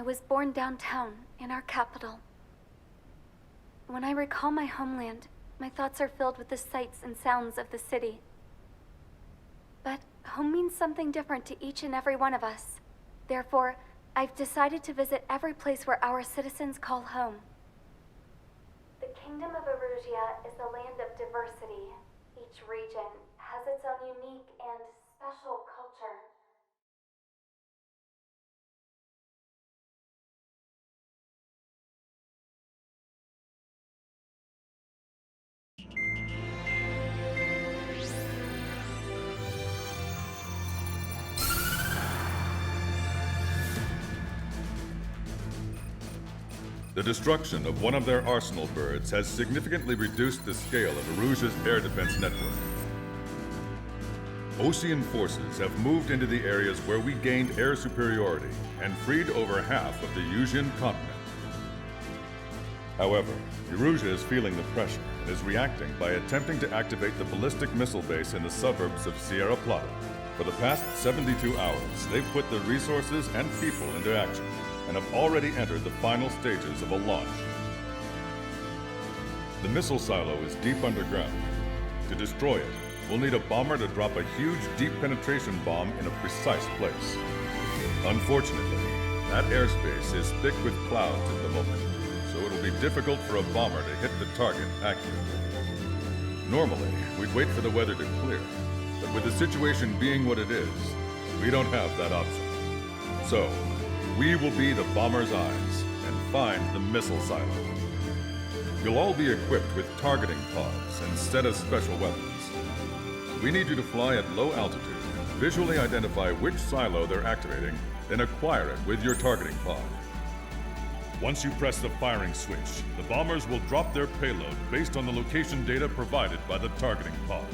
I was born downtown, in our capital. When I recall my homeland, my thoughts are filled with the sights and sounds of the city. But home means something different to each and every one of us. Therefore, I've decided to visit every place where our citizens call home. The Kingdom of Erusia is a land of diversity. Each region has its own unique and special culture. The destruction of one of their arsenal birds has significantly reduced the scale of Erusia's air defense network. Ocean forces have moved into the areas where we gained air superiority and freed over half of the Eusian continent. However, Erusia is feeling the pressure and is reacting by attempting to activate the ballistic missile base in the suburbs of Sierra Plata. For the past 72 hours, they've put their resources and people into action and have already entered the final stages of a launch. The missile silo is deep underground. To destroy it, we'll need a bomber to drop a huge deep penetration bomb in a precise place. Unfortunately, that airspace is thick with clouds at the moment, so it'll be difficult for a bomber to hit the target accurately. Normally, we'd wait for the weather to clear, but with the situation being what it is, we don't have that option. So, we will be the bomber's eyes and find the missile silo. You'll all be equipped with targeting pods instead of special weapons. We need you to fly at low altitude, visually identify which silo they're activating, then acquire it with your targeting pod. Once you press the firing switch, the bombers will drop their payload based on the location data provided by the targeting pod.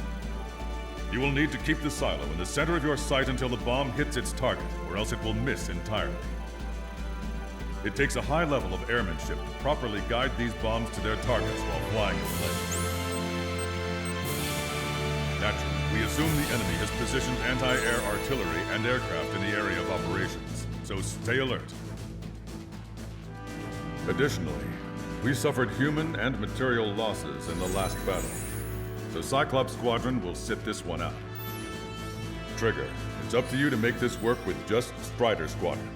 You will need to keep the silo in the center of your sight until the bomb hits its target, or else it will miss entirely. It takes a high level of airmanship to properly guide these bombs to their targets while flying in place. Naturally, we assume the enemy has positioned anti-air artillery and aircraft in the area of operations, so stay alert. Additionally, we suffered human and material losses in the last battle, so Cyclops Squadron will sit this one out. Trigger, it's up to you to make this work with just Strider Squadron.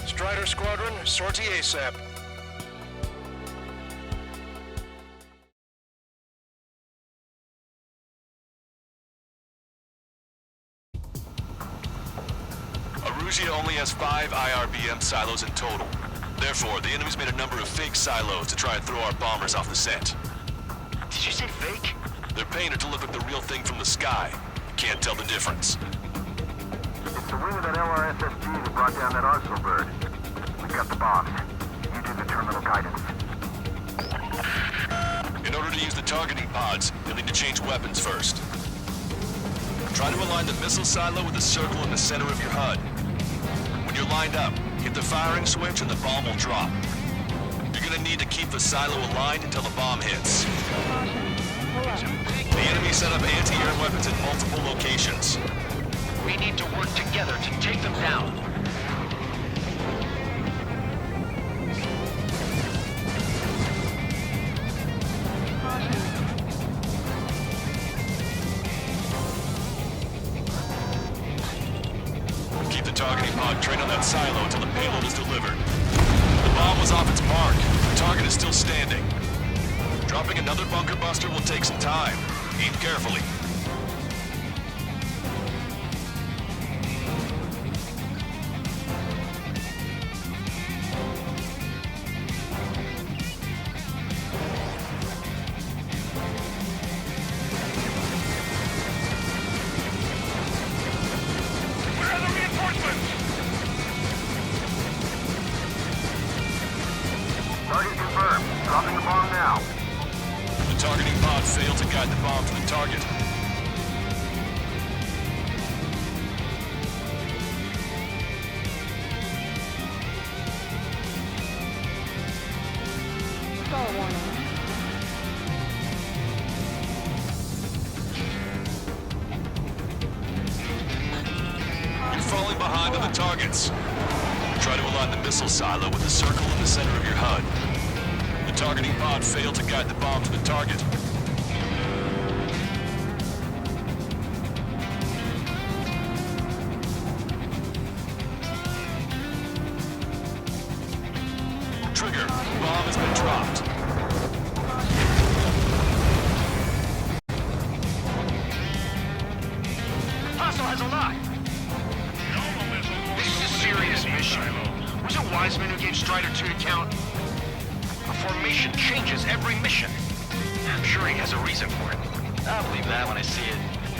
Strider Squadron, sortie ASAP. Erusia only has 5 IRBM silos in total. Therefore, the enemy's made a number of fake silos to try and throw our bombers off the scent. Did you say fake? They're painted to look like the real thing from the sky. Can't tell the difference. It's the wing of that LRSSG that brought down that arsenal bird. We got the bombs. You do the terminal guidance. In order to use the targeting pods, you'll need to change weapons first. Try to align the missile silo with the circle in the center of your HUD. When you're lined up, hit the firing switch and the bomb will drop. You're gonna need to keep the silo aligned until the bomb hits. The enemy set up anti-air weapons in multiple locations. We need to work together to take them down. Keep the targeting pod trained on that silo until the payload is delivered. The bomb was off its mark. The target is still standing. Dropping another bunker buster will take some time. Aim carefully. Target confirmed. Dropping the bomb now. The targeting pod failed to guide the bomb to the target. You're falling behind on the targets. Try to align the missile silo with the circle in the center of your HUD. The targeting pod failed to guide the bomb to the target. Trigger, bomb has been dropped. Hostile has a lock. This is a serious mission. Was it Wiseman who gave Strider 2 to count? A formation changes every mission. I'm sure he has a reason for it. I'll believe that when I see it.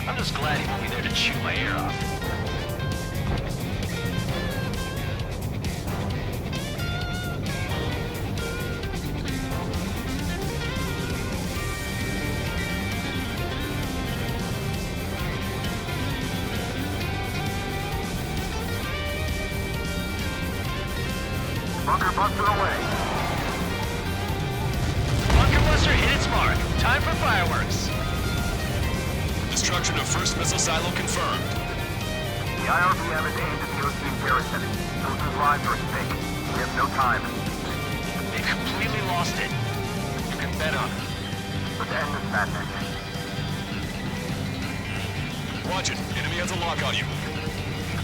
I'm just glad he won't be there to chew my ear off. Bunker busted away. Bunker Buster hit its mark. Time for fireworks. Destruction of first missile silo confirmed. The IRBM is aimed at the Ocean garrison. Those lives are at stake. We have no time. They completely lost it. You can bet on it. Let's end this madness. Watch it. Enemy has a lock on you.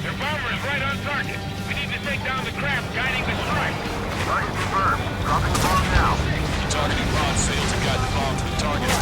Their bomber is right on target. We need to take down the craft guiding the strike. Target confirmed. Dropping the bomb now. The targeting pod failed to guide the bomb to the target.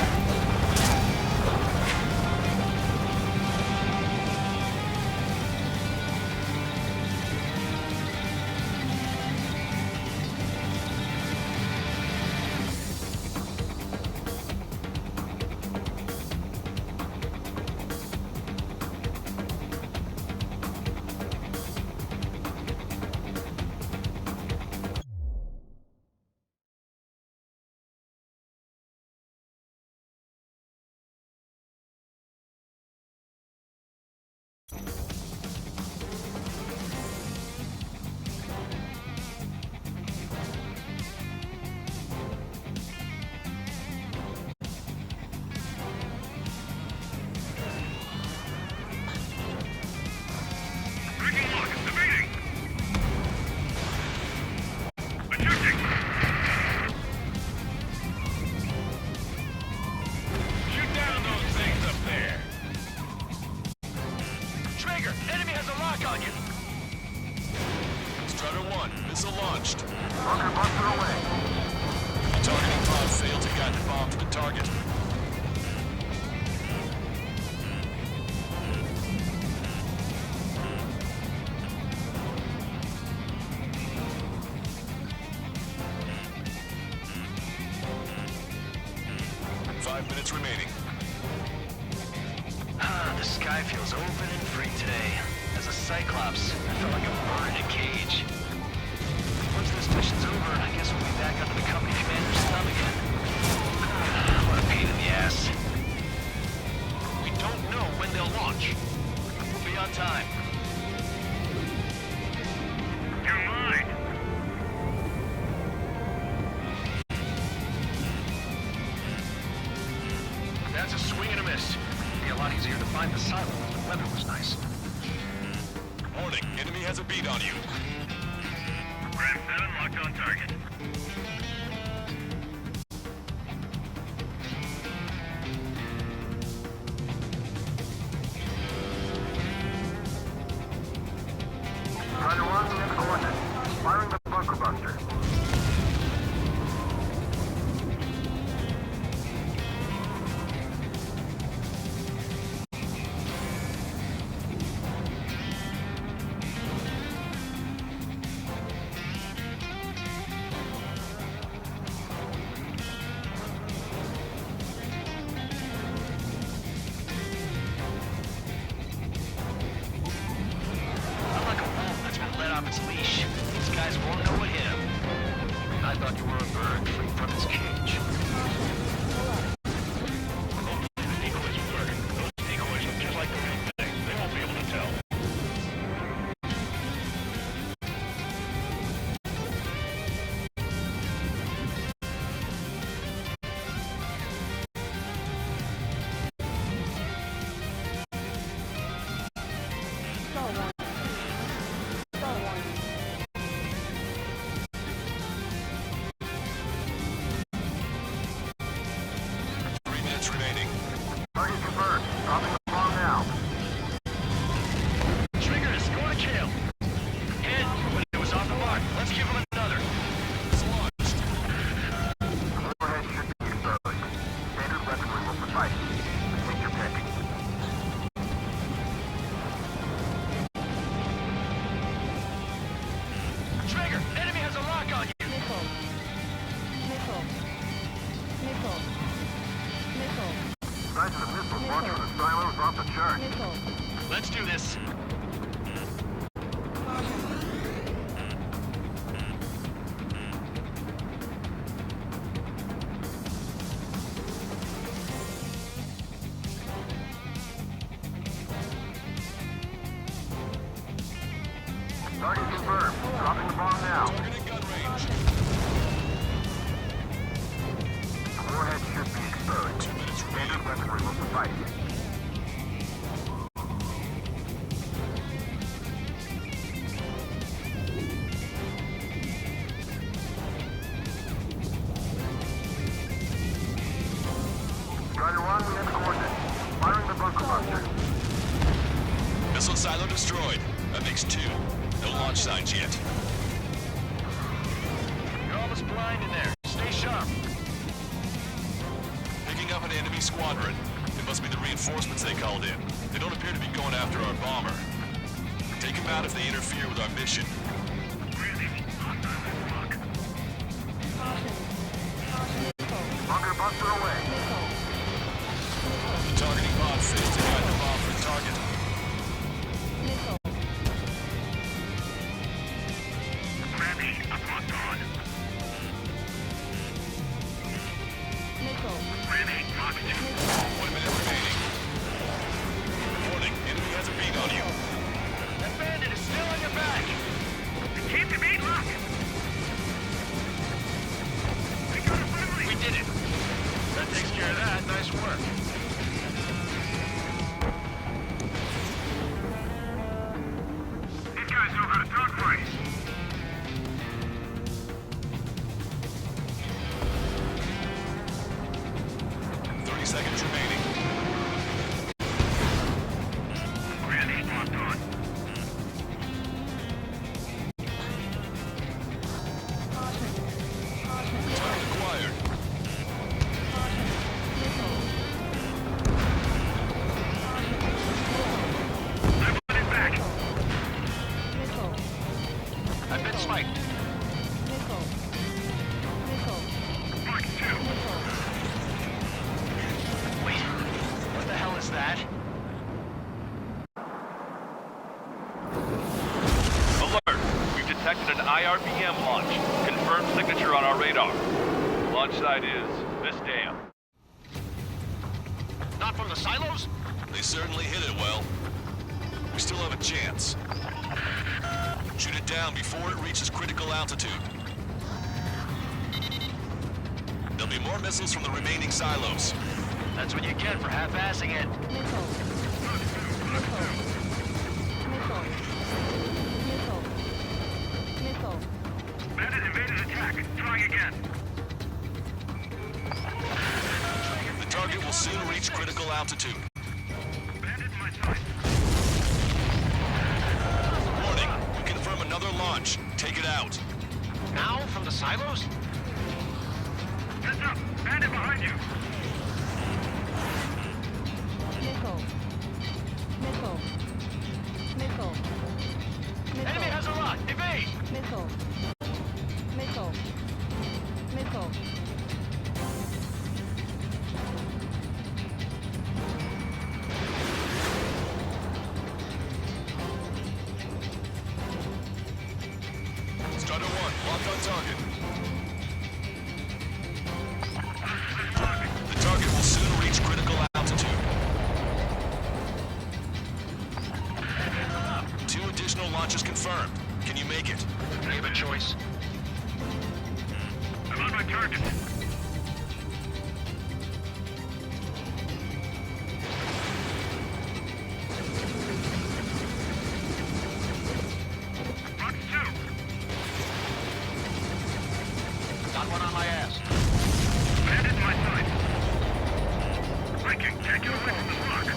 Breaking lock. Evading. Adjusting. Shoot down those things up there. Traeger, enemy has a lock on you. Strider 1, missile launched. Bunker busted away. The targeting pod failed to guide the bomb to the target. Five minutes remaining. The sky feels open and free today. As a Cyclops, I felt like a bird in a cage. Once this mission's over, I guess we'll be back under the company commander's thumb again. What a pain in the ass. We don't know when they'll launch. We'll be on time. You're mine. That's a swing and a miss. It'd be a lot easier to find the silo if the weather was nice. Warning, enemy has a beat on you. Ram 7 locked on target. Strider 1, we have coordinates. Firing the bunker buster. bird free from his cage. The decoys work. Those decoys look just like the real thing. They won't be able to tell. Remaining. Target confirmed. Dropping the bomb now. Trigger, score to kill. Hit, but it was off the mark. Let's give him another. It's launched. Warhead should be exposed. Standard weaponry will suffice. Take your pick. Trigger, enemy has a lock on you. Size of the missiles launched from the silo is off the chart. Let's do this. Target confirmed. Dropping the bomb now. Target in gun range. Warhead should be exposed. 2 minutes Standard remaining. weaponry will suffice. Strider 1, we have coordinates. Firing the bunker buster. Missile silo destroyed. That makes 2. No launch signs yet. You're almost blind in there. Stay sharp. Picking up an enemy squadron. It must be the reinforcements they called in. They don't appear to be going after our bomber. Take them out if they interfere with our mission. Bunker buster away. The targeting pod failed to guide the bomb for the target. Gravity, I'm locked on. Gravity, Mach 2. 1 minute remaining. Warning, enemy has a beat on you. That bandit is still on your back. Keep the beat locked. We got a friendly. We did it. That takes care of that. Nice work. These guys know how to dogfight. 30 seconds remaining. Gravity, locked on. Target acquired. I'm on it back. I've been spiked. Mach 2. Wait, what the hell is that? Alert! We've detected an IRBM launch. Confirmed signature on our radar. Launch site is this dam. Not from the silos? They certainly hit it well. We still have a chance. Shoot it down before it reaches critical altitude. There'll be more missiles from the remaining silos. That's what you get for half-assing it. Bandit invaded attack. Trying again. The target will soon reach critical altitude. Bandit in my sight. Warning, we confirm another launch. Take it out. Now from the silos? Heads up. Bandit behind you. Enemy has a lock. Evade! Strider 1, locked on target. make it? Do you have a choice? I'm on my target. Fox 2. Got one on my ass. Bandit in my sight. Viking, can't get away from this rock.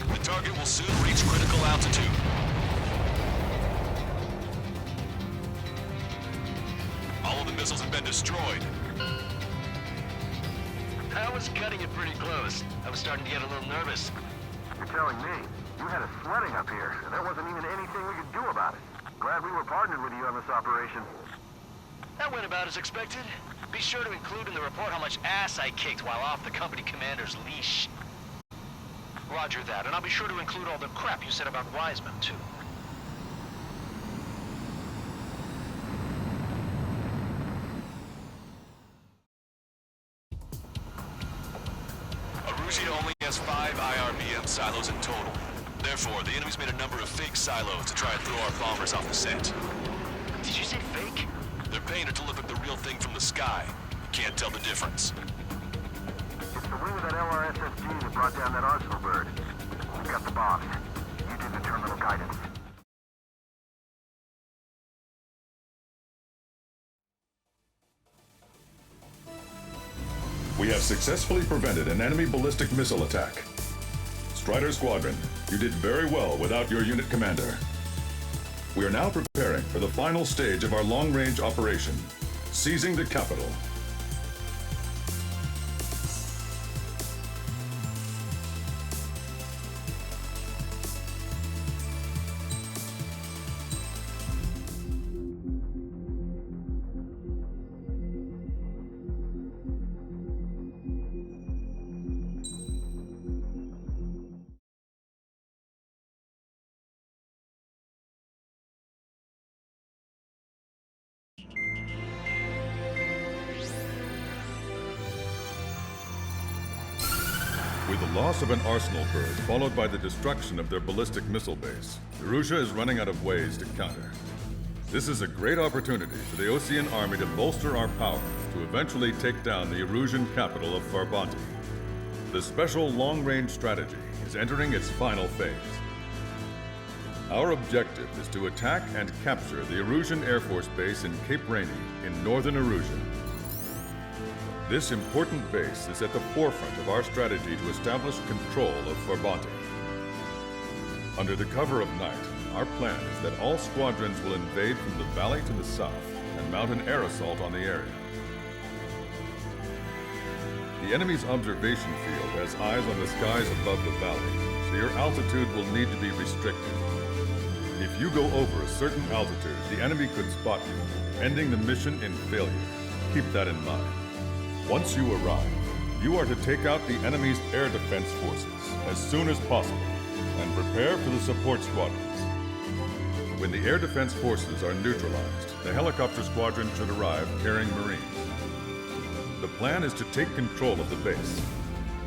The target will soon reach critical altitude. All of the missiles have been destroyed. I was cutting it pretty close. I was starting to get a little nervous. You're telling me you had us sweating up here, and there wasn't even anything we could do about it. Glad we were partnered with you on this operation. That went about as expected. Be sure to include in the report how much ass I kicked while off the company commander's leash. Roger that, and I'll be sure to include all the crap you said about Wiseman, too. Arusia only has 5 IRBM silos in total. Therefore, the enemy's made a number of fake silos to try and throw our bombers off the scent. Did you say fake? They're painted to look like the real thing from the sky. You can't tell the difference. It's the wing of that LRSSG that brought down that Arsenal bird. We got the bombs. You did the terminal guidance. We have successfully prevented an enemy ballistic missile attack. Strider Squadron, you did very well without your unit commander. We are now preparing for the final stage of our long-range operation, seizing the capital. With the loss of an Arsenal bird, followed by the destruction of their ballistic missile base, Erusia is running out of ways to counter. This is a great opportunity for the Osean army to bolster our power to eventually take down the Erusian capital of Farbanti. The special long-range strategy is entering its final phase. Our objective is to attack and capture the Erusian Air Force Base in Cape Rainy in northern Erusia. This important base is at the forefront of our strategy to establish control of Farbanti. Under the cover of night, our plan is that all squadrons will invade from the valley to the south and mount an air assault on the area. The enemy's observation field has eyes on the skies above the valley, so your altitude will need to be restricted. If you go over a certain altitude, the enemy could spot you, ending the mission in failure. Keep that in mind. Once you arrive, you are to take out the enemy's air defense forces as soon as possible and prepare for the support squadrons. When the air defense forces are neutralized, the helicopter squadron should arrive carrying Marines. The plan is to take control of the base.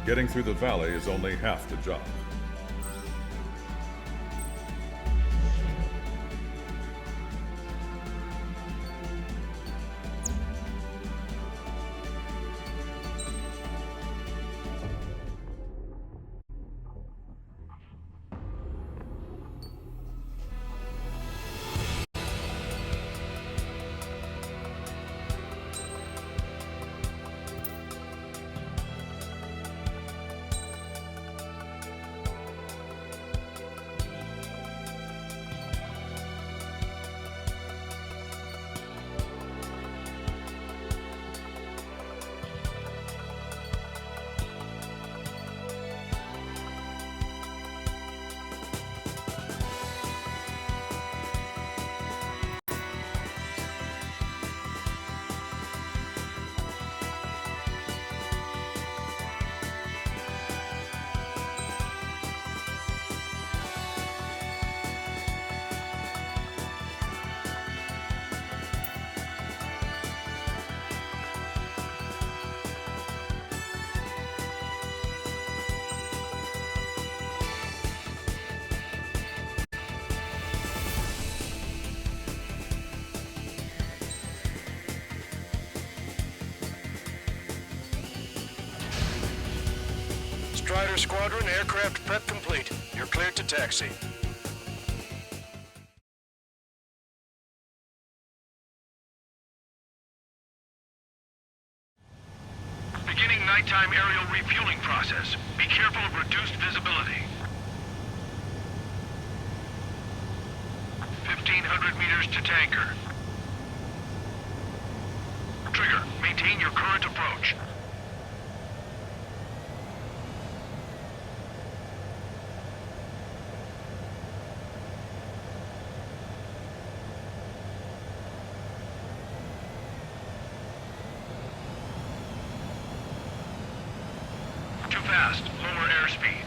Getting through the valley is only half the job. Strider Squadron, aircraft prep complete. You're cleared to taxi. Beginning nighttime aerial refueling process. Be careful of reduced visibility. 1,500 meters to tanker. Trigger, maintain your current approach. Too fast. Lower airspeed.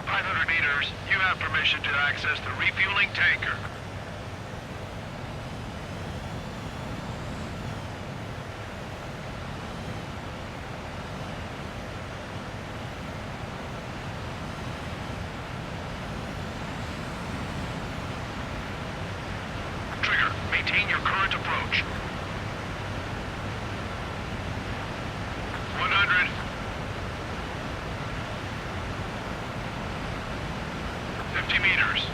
500 meters. You have permission to access the refueling tanker. Trigger, maintain your current approach. 100. 50 meters.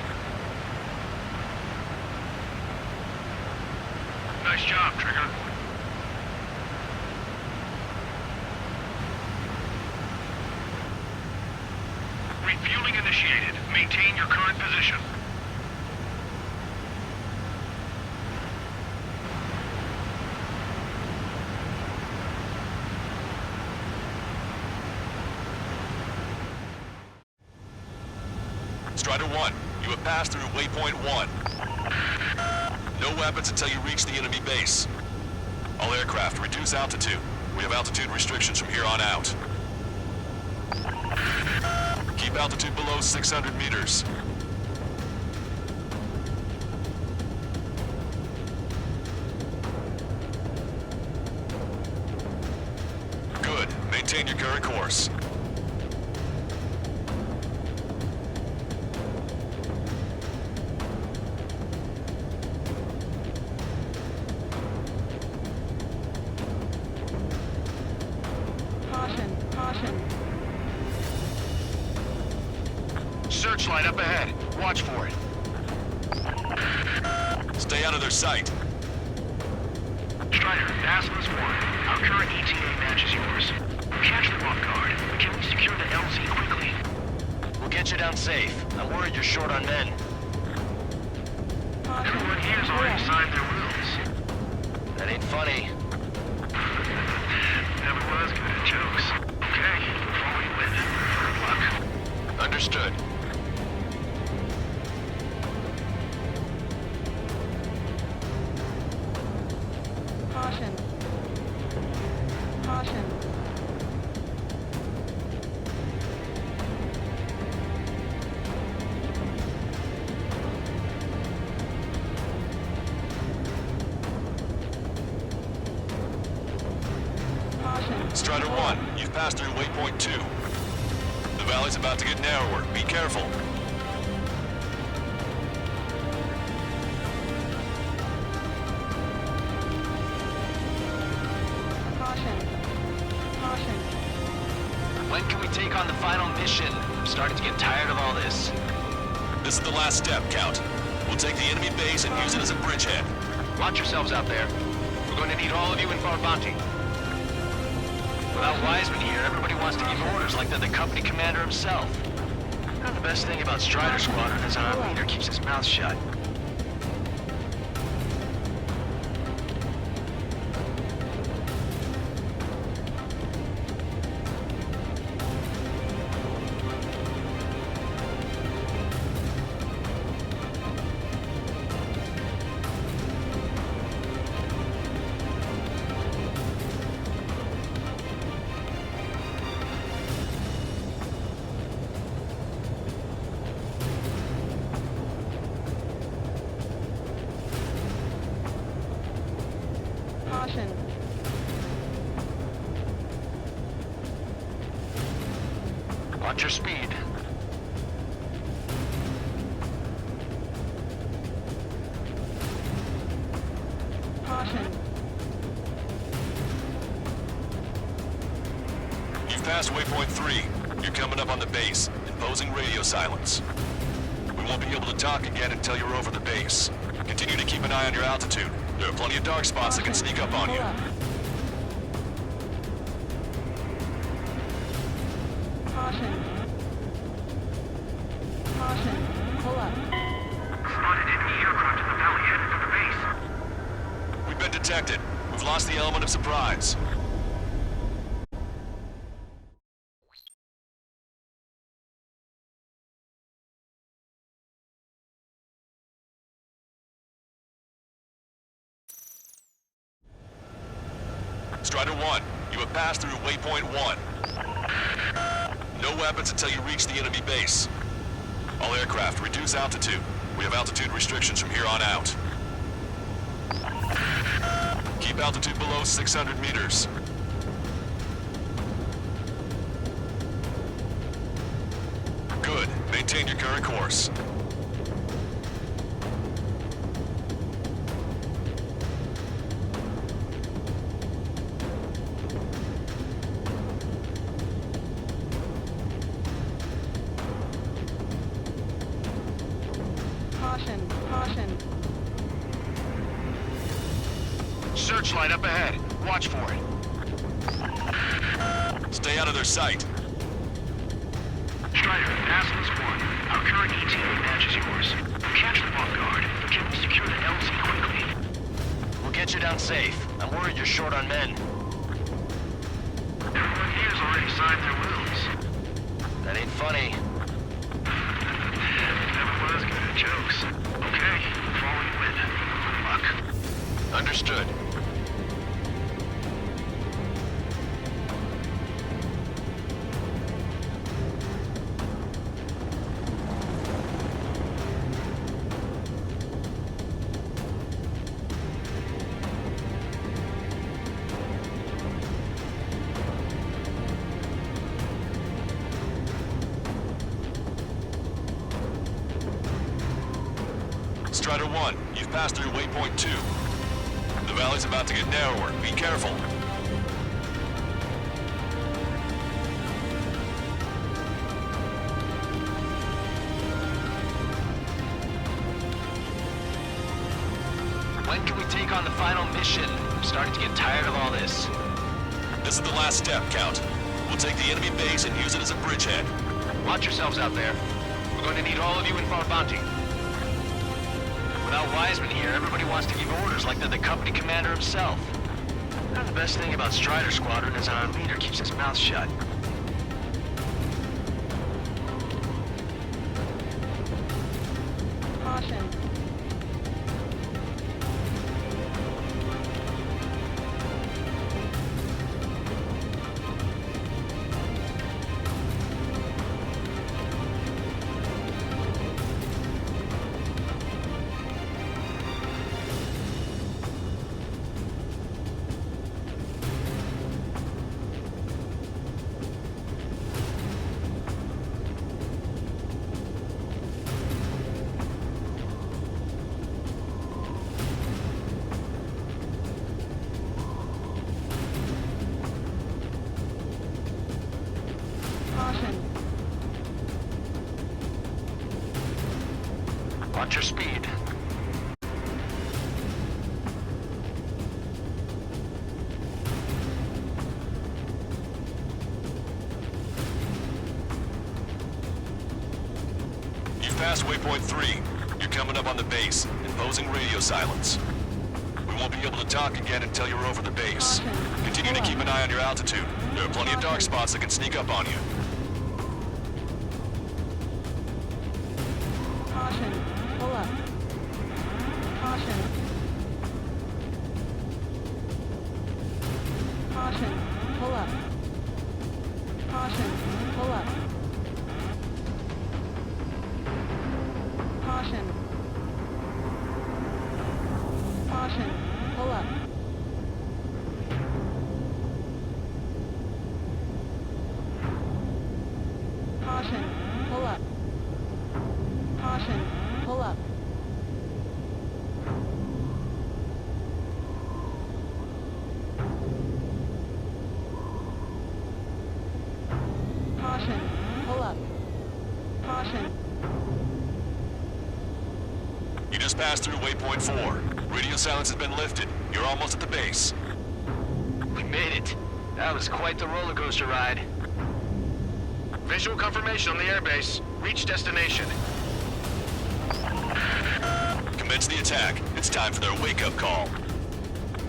Nice job, Trigger. Refueling initiated. Maintain your current position. Strider 1, you have passed through waypoint 1. No weapons until you reach the enemy base. All aircraft, reduce altitude. We have altitude restrictions from here on out. Keep altitude below 600 meters. Good. Maintain your current course. Searchlight up ahead. Watch for it. Stay out of their sight. Strider, Dazzler's warning. Our current ETA matches yours. Catch them off guard. Can we secure the LZ quickly? We'll get you down safe. I'm worried you're short on men. Everyone here's already signed their wills. That ain't funny. Never was good at jokes. Okay, before we win, good luck. Understood. Caution. Caution. Strider 1, you've passed through waypoint 2. The valley's about to get narrower. Be careful. Caution. Caution. When can we take on the final mission? I'm starting to get tired of all this. This is the last step, Count. We'll take the enemy base and use it as a bridgehead. Watch yourselves out there. We're going to need all of you in for a bounty. Without Wiseman here, everybody wants to give orders like they're the company commander himself. Now, the best thing about Strider Squadron is our leader keeps his mouth shut. Caution. Watch your speed. Caution. passed waypoint 3. You're coming up on the base, imposing radio silence. We won't be able to talk again until you're over the base. Continue to keep an eye on your altitude. There are plenty of dark spots that can sneak up on you. Caution. Caution. Pull up. Spotted enemy aircraft in the valley headed for the base. We've been detected. We've lost the element of surprise. Strider 1, you have passed through waypoint 1. No weapons until you reach the enemy base. All aircraft, reduce altitude. We have altitude restrictions from here on out. Keep altitude below 600 meters. Good. Maintain your current course. Caution. Caution. Searchlight up ahead. Watch for it. Stay out of their sight. Strider, Aslan's 1. Our current ETA matches yours. Catch them off guard, but can we secure the LZ quickly? We'll get you down safe. I'm worried you're short on men. Everyone here's already signed their wills. That ain't funny. Never was good at jokes. Okay, follow you in. Good luck. Understood. Strider 1, you've passed through waypoint 2. The valley's about to get narrower. Be careful. When can we take on the final mission? I'm starting to get tired of all this. This is the last step, Count. We'll take the enemy base and use it as a bridgehead. Watch yourselves out there. We're going to need all of you in for a bounty. Without Wiseman here, everybody wants to give orders like they're the company commander himself. And the best thing about Strider Squadron is our leader keeps his mouth shut. Caution. Caution. Watch your speed. You've passed waypoint 3. You're coming up on the base, imposing radio silence. We won't be able to talk again until you're over the base. Continue to keep an eye on your altitude. There are plenty of dark spots that can sneak up on you. Caution. Pull up. Caution. Caution. Pull up. Caution. Pull up. Caution. Caution. Pull up. Caution. Pull up. Caution. Pull up. just passed through waypoint 4. Radio silence has been lifted. You're almost at the base. We made it. That was quite the roller coaster ride. Visual confirmation on the airbase. Reach destination. Commence the attack. It's time for their wake-up call.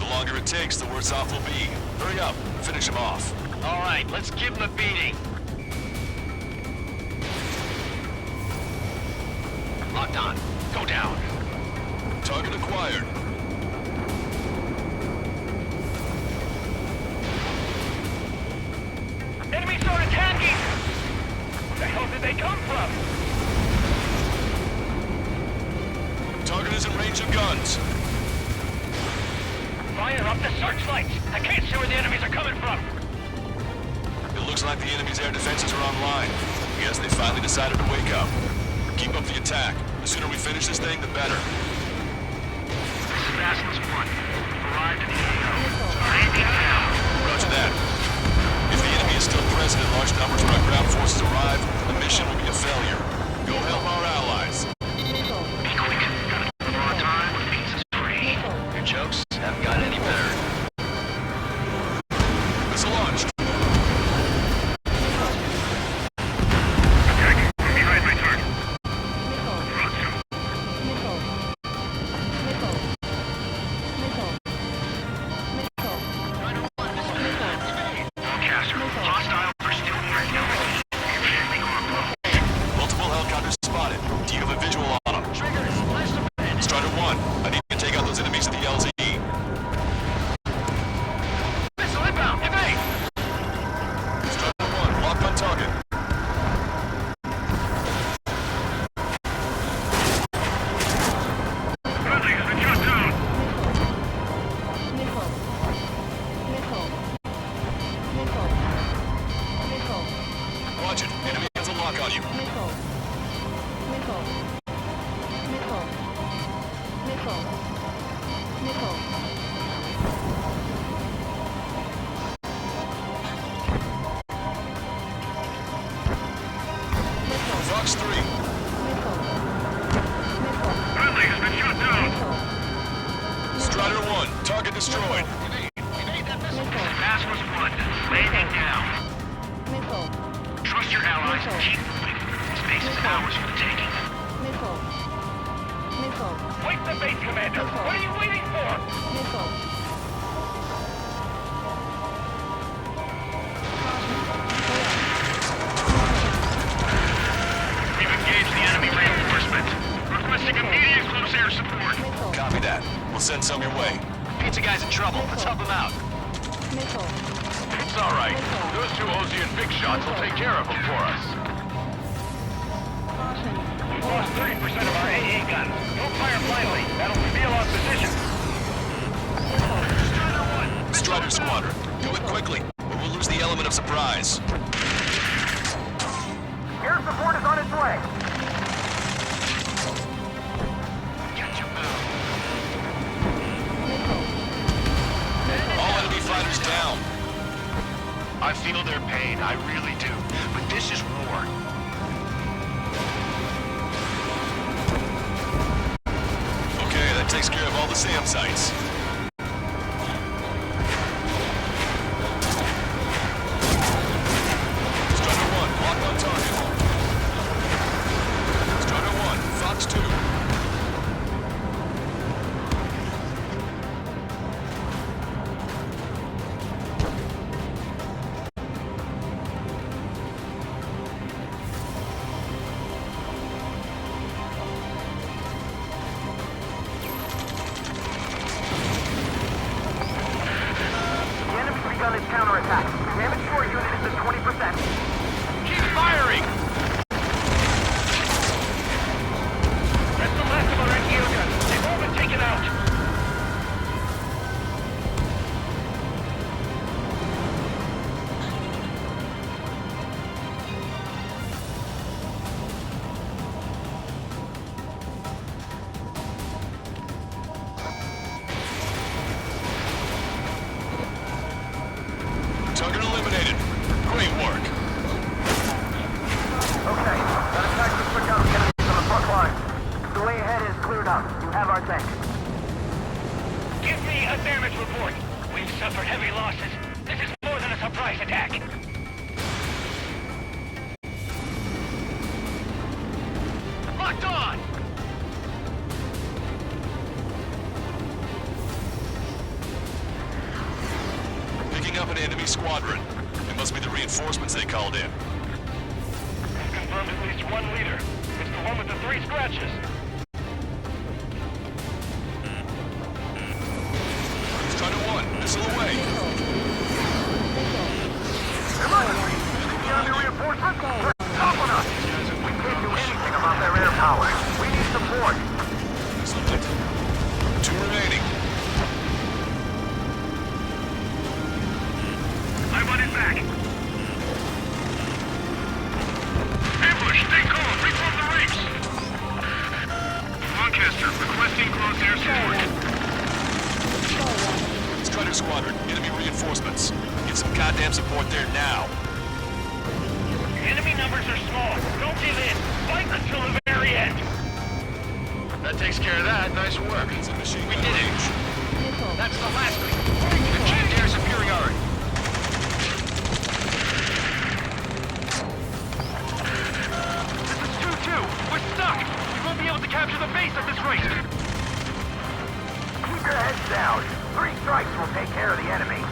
The longer it takes, the worse off we'll be. Hurry up. Finish them off. All right, let's give them a beating. Locked on. Go down. Target acquired. Enemy started attacking! Where the hell did they come from? Target is in range of guns. Fire up the searchlights! I can't see where the enemies are coming from! It looks like the enemy's air defenses are online. Guess they finally decided to wake up. Keep up the attack. The sooner we finish this thing, the better. Fastness 1. Arrived at the AO. Landing now. Roger that. If the enemy is still present in large numbers when our ground forces arrive, the mission will be a failure. Go help our allies. Missile. Be quick. Gotta deliver on time when the pizza's free. Your jokes haven't got any better. Missile launched. Attack. Behind my target. Missile. Missile. Missile. Missile. Missile. Forecaster. Hostiles are still near LZ. Landing on. Multiple helicopters spotted. Do you have a visual on them? Triggers, flash the red. Strider 1, I need to take out those enemies at the LZE. Missile inbound. Evade! Strider 1, locked on target. Bradley has been shot down. Missile. Missile. Missile. Missile. Watch it. Enemy has a lock on you. Missile. Missile. Missile. Missile. Missile. Missile. Fox 3, Missile. Missile. Bradley has been shot down. Missile. Strider 1, target destroyed. Missile. Fast was 1. Landing now. Missile. Trust your allies and Missile. keep moving. Space is ours for the taking. Missile. Missile. Wait the base, Commander. Missile. What are you waiting for? Missile. We've engaged the enemy reinforcement. Requesting immediate close air support. Missile. Copy that. We'll send some your way. Pizza guy's in trouble. Let's help him out. Missile. It's all right. Those two Ozian big shots will take care of them for us. Caution. We've lost 30% of our AA guns. Don't fire blindly. That'll reveal our position. Missile. Strider Squadron, do it quickly, or we'll lose the element of surprise. Air support is on its way. All enemy fighters down. I feel their pain. I really do. But this is war. Okay, that takes care of all the SAM sites. Strider 1, locked on target. Strider 1, Fox 2. Damage report. We've suffered heavy losses. This is more than a surprise attack. Locked on! Picking up an enemy squadron. It must be the reinforcements they called in. We've confirmed at least one leader. It's the one with the 3 scratches. Strider 1, missile away. The enemy reinforcements? They're stopping us! We can't do anything about their air power. We need support. Missile hit. 2 remaining. I want it back. Ambush, stay calm. Reform the ranks. Lancaster, requesting close air support. Strider Squadron, enemy reinforcements. Get some goddamn support there now. Enemy numbers are small. Don't give in. Fight until the very end. That takes care of that. Nice work. It's a machine We gun did range. it. That's the last thing. Achieved air superiority. This is 2-2. We're stuck. We won't be able to capture the base at this rate. Keep your heads down. 3 strikes will take care of the enemy.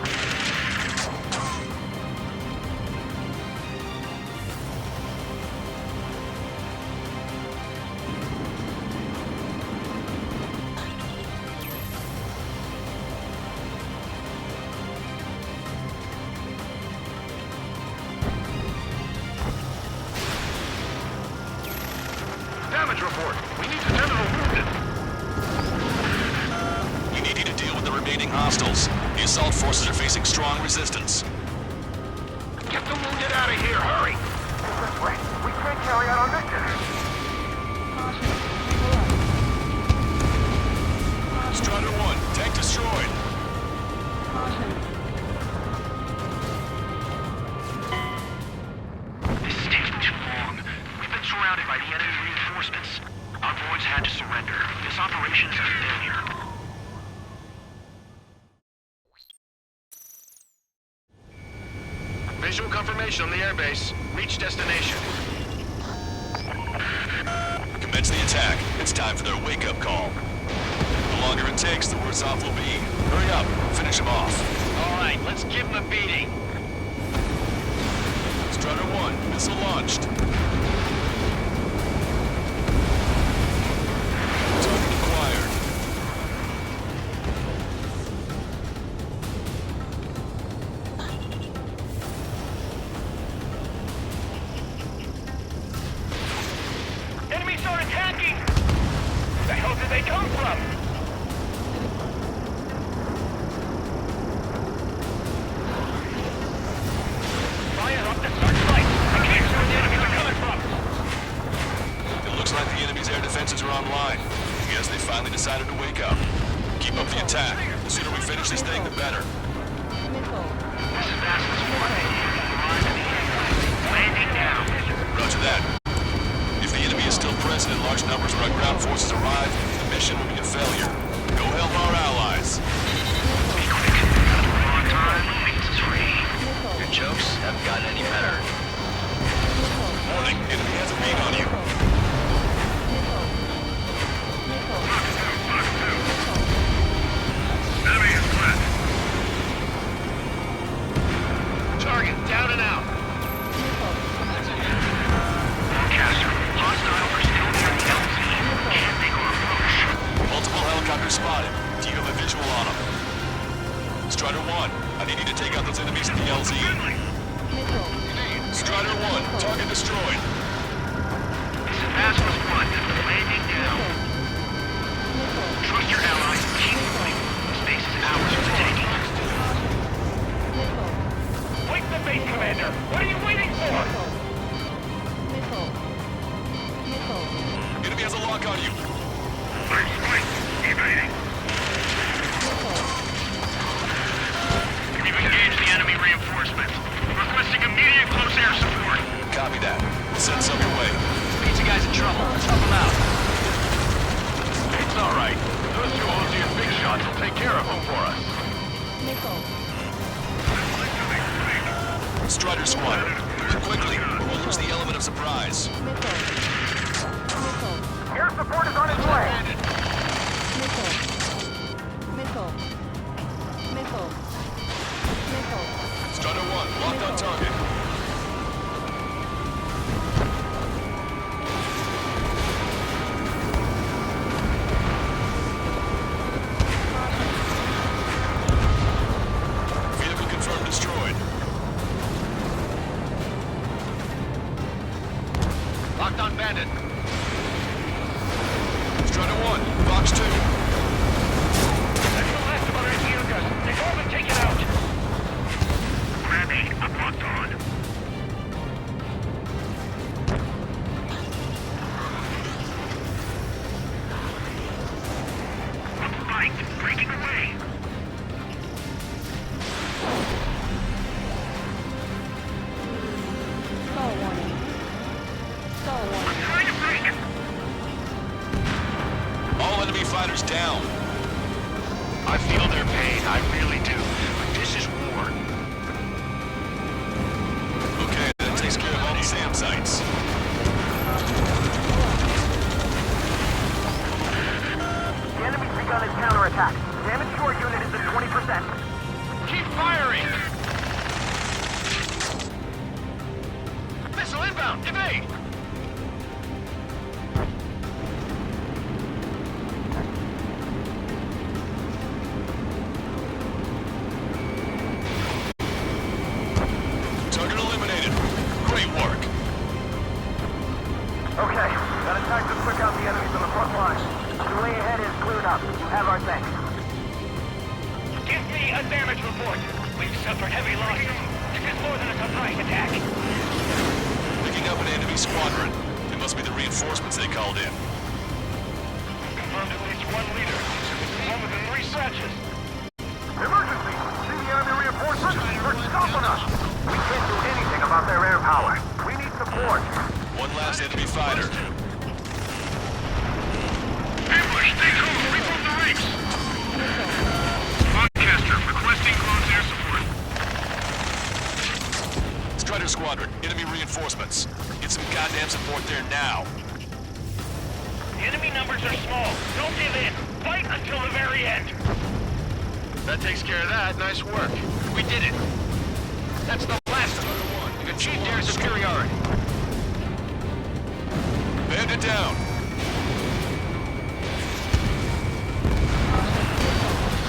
Damage report. We need to tend to the wounded. We need you to deal with the remaining hostiles. The assault forces are facing strong resistance. Get the wounded out of here. Hurry. This way. We can't carry out our mission. Strider 1, tank destroyed. This is taking too long. We've been surrounded by the enemy reinforcements. Our boys had to surrender. This operation is a failure. Visual confirmation on the airbase. Reach destination. Commence the attack. It's time for their wake-up call. The longer it takes, the worse off we'll be. Hurry up, finish them off. All right, let's give them a beating. Strider 1, missile launched. Target acquired. Enemies are attacking! The hell did they come from? Fire up the searchlight! I can't see where the enemies are coming from! It looks like the enemy's air defenses are online. Guess they finally decided to wake up. Keep up the attack. The sooner we finish this thing, the better. This is Vasquez 1. Landing now. Roger that. If the enemy is still present in large numbers when our ground forces arrive, the mission will be a failure. Go help our allies. Be quick. We're on time. Means is free. Your jokes haven't gotten any better. Warning, enemy has a beat on you. Enemy is flat. Target down and out. Lancaster, hostile are still near the LZ. Can't make our approach. Multiple helicopters spotted. Do you have a visual on them? Strider 1, I need you to take out those enemies in the LZ. Strider 1, target destroyed. This is Vasquez 1. Landing now. Trust your allies and keep moving. This base is ours for the taking. Wake the base commander! What are you waiting for? Enemy has a lock on you. Right. Evading. We've engaged the enemy reinforcements. Requesting immediate close air support. Copy that. We'll send some your way. Pizza guy's in trouble. Tough him out. It's all right. Those two Aussie big shots will take care of them for us. Strider 1, Fox 2. That's the last of our Asiagas. They've all been taken out. Grammy, I'm locked on. Right, breaking away. Stall warning. Stall warning. Trying to break. All enemy fighters down. I feel their pain, I really do. But this is war. Okay, that takes care of all the SAM sites. The enemy's begun its counterattack. Damage to our unit is at 20%. Keep firing! Missile inbound! Evade! Target eliminated. Great work. Okay, gotta time to quick out the enemies on the front line. The way ahead is cleared up. You have our thanks. Give me a damage report. We've suffered heavy losses. This is more than a surprise attack. Picking up an enemy squadron. It must be the reinforcements they called in. Confirmed at least one leader. One within 3 stretches. Emergency! See the enemy reinforcements? They're stopping us! We can't do anything about their air power. We need support. One last enemy fighter. Ambush, stay cool. Rebuild the ranks. Broadcaster, requesting close air support. Strider squadron, enemy reinforcements. Get some goddamn support there now. The enemy numbers are small. Don't give in. Fight until the very end. That takes care of that. Nice work. We did it. That's the last of the one. We've achieved air superiority. Bandit down.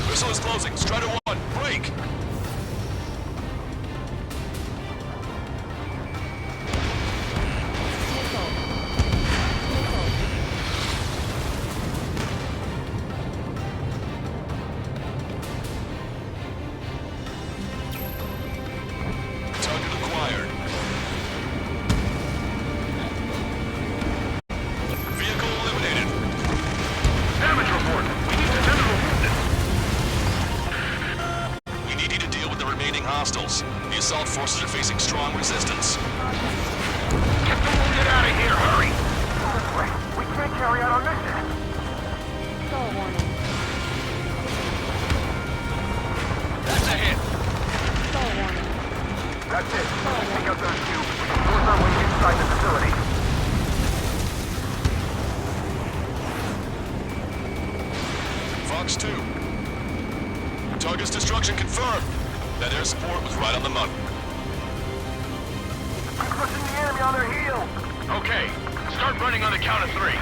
Missile is closing. Strider 1, break. Missile. Missile. Target acquired. Vehicle eliminated. Damage report. We need to general wounded. We need you to deal with the remaining hostiles. The assault forces are facing strong resistance. Get the wounded out of here. Hurry. This way. We can't carry out our mission. Stall warning. That's a hit. Stall warning. That's it. Take out those cubes. We can force our way inside the facility. Fox 2. Target's destruction confirmed. That air support was right on the money. Keep pushing the enemy on their heels. Okay. Start running on the count of 3.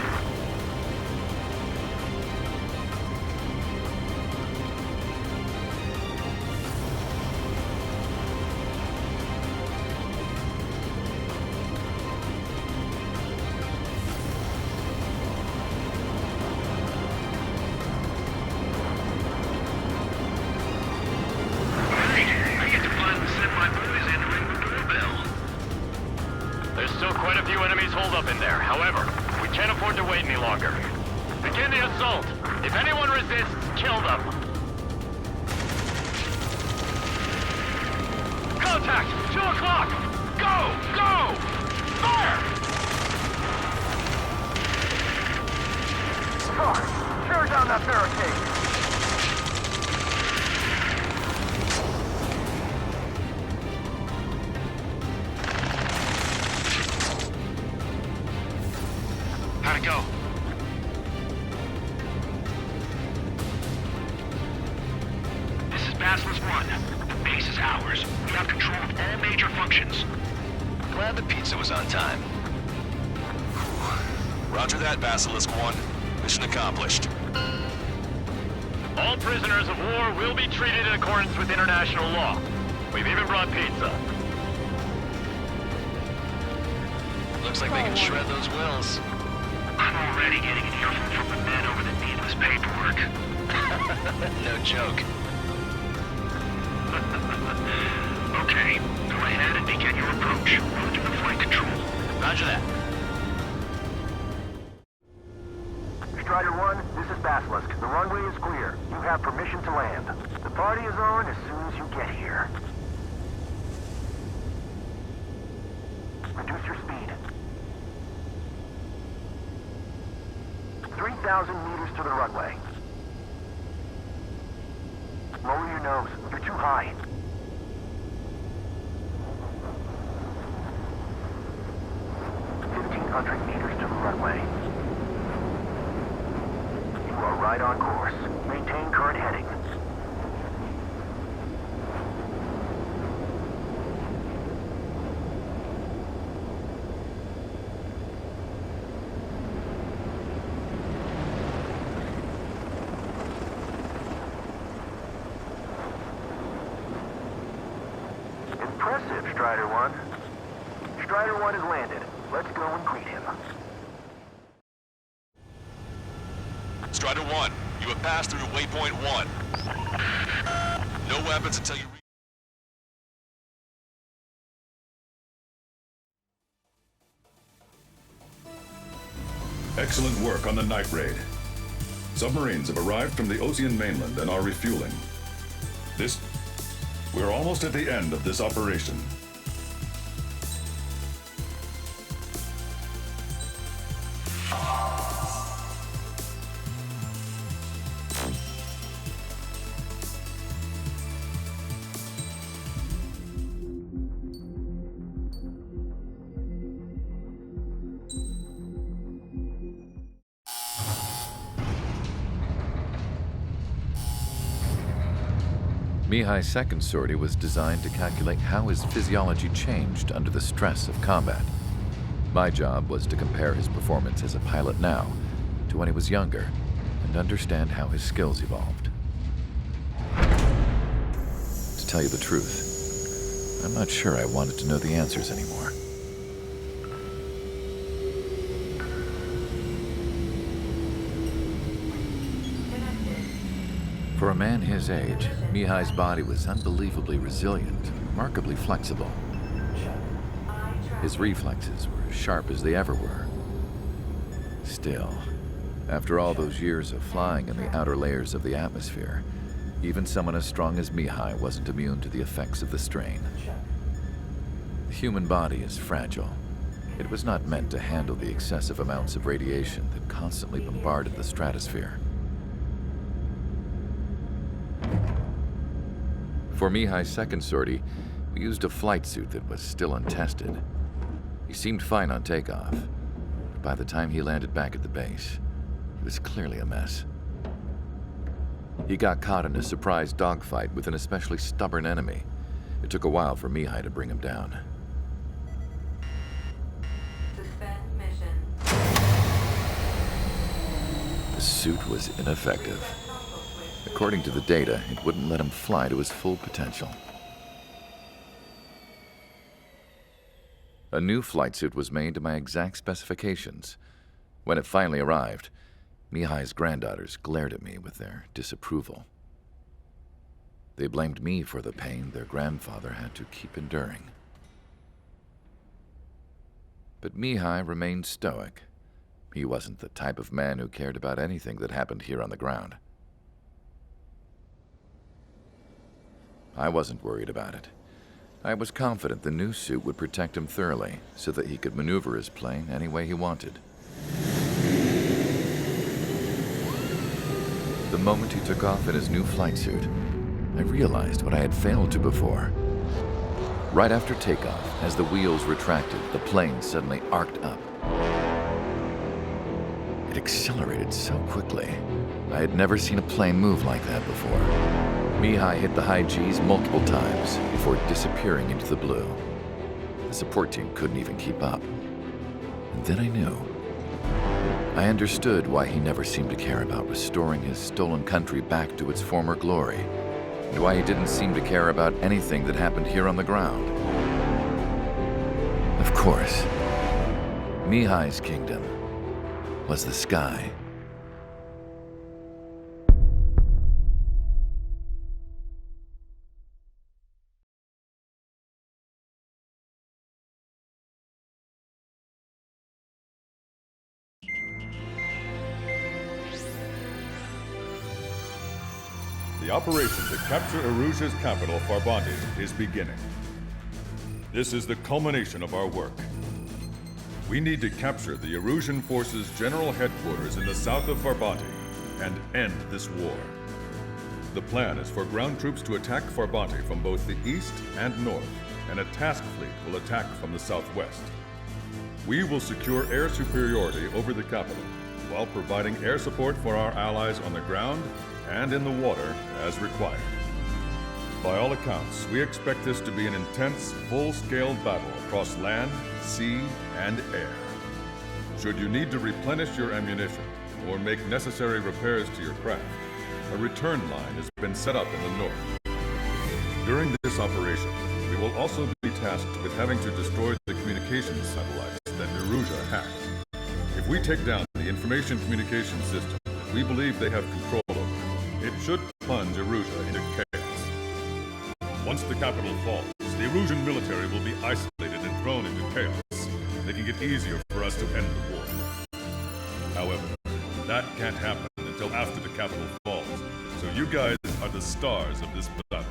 I get to finally send my boys in to ring the doorbell. There's still quite a few enemies holed up in there. However, we can't afford to wait any longer. Begin the assault. If anyone resists, kill them. Contact! 2 o'clock! Go! Go! Fire! Sorry. Tear down that barricade. How'd it go? This is Basilisk 1. The base is ours. We have control of all major functions. Glad the pizza was on time. Roger that, Basilisk 1. Mission accomplished. All prisoners of war will be treated in accordance with international law. We've even brought pizza. Looks like they can shred those wills. I'm already getting an earful from the men No joke. Okay, go ahead and begin your approach. Roger the flight control. Roger that. Strider 1, this is Basilisk. The runway is clear. You have permission to land. The party is on as soon as you get here. Reduce your speed. 3,000 meters to the runway. Lower your nose. You're too high. Meters to the runway. You are right on course. Maintain current heading. Impressive, Strider 1. Strider 1 has landed. Let's go and greet him. Strider 1, you have passed through waypoint 1. No weapons until you reach... Excellent work on the night raid. Submarines have arrived from the Ocean mainland and are refueling. We're almost at the end of this operation. Mihai's second sortie was designed to calculate how his physiology changed under the stress of combat. My job was to compare his performance as a pilot now to when he was younger and understand how his skills evolved. To tell you the truth, I'm not sure I wanted to know the answers anymore. For a man his age, Mihai's body was unbelievably resilient, remarkably flexible. His reflexes were as sharp as they ever were. Still, after all those years of flying in the outer layers of the atmosphere, even someone as strong as Mihai wasn't immune to the effects of the strain. The human body is fragile. It was not meant to handle the excessive amounts of radiation that constantly bombarded the stratosphere. For Mihai's second sortie, we used a flight suit that was still untested. He seemed fine on takeoff, but by the time he landed back at the base, he was clearly a mess. He got caught in a surprise dogfight with an especially stubborn enemy. It took a while for Mihai to bring him down. Suspend mission. The suit was ineffective. According to the data, it wouldn't let him fly to his full potential. A new flight suit was made to my exact specifications. When it finally arrived, Mihai's granddaughters glared at me with their disapproval. They blamed me for the pain their grandfather had to keep enduring. But Mihai remained stoic. He wasn't the type of man who cared about anything that happened here on the ground. I wasn't worried about it. I was confident the new suit would protect him thoroughly so that he could maneuver his plane any way he wanted. The moment he took off in his new flight suit, I realized what I had failed to before. Right after takeoff, as the wheels retracted, the plane suddenly arced up. It accelerated so quickly. I had never seen a plane move like that before. Mihai hit the high G's multiple times before disappearing into the blue. The support team couldn't even keep up. And then I knew. I understood why he never seemed to care about restoring his stolen country back to its former glory, and why he didn't seem to care about anything that happened here on the ground. Of course, Mihai's kingdom was the sky. The operation to capture Erusia's capital, Farbanti, is beginning. This is the culmination of our work. We need to capture the Erusian forces' general headquarters in the south of Farbanti and end this war. The plan is for ground troops to attack Farbanti from both the east and north, and a task fleet will attack from the southwest. We will secure air superiority over the capital, while providing air support for our allies on the ground and in the water as required. By all accounts, we expect this to be an intense, full-scale battle across land, sea, and air. Should you need to replenish your ammunition or make necessary repairs to your craft, a return line has been set up in the north. During this operation, we will also be tasked with having to destroy the communications satellites that Erusia hacked. If we take down the information communication system that we believe they have control over, it should plunge Erusia into chaos. Once the capital falls, the Erusian military will be isolated and thrown into chaos, making it easier for us to end the war. However, that can't happen until after the capital falls, so you guys are the stars of this battle.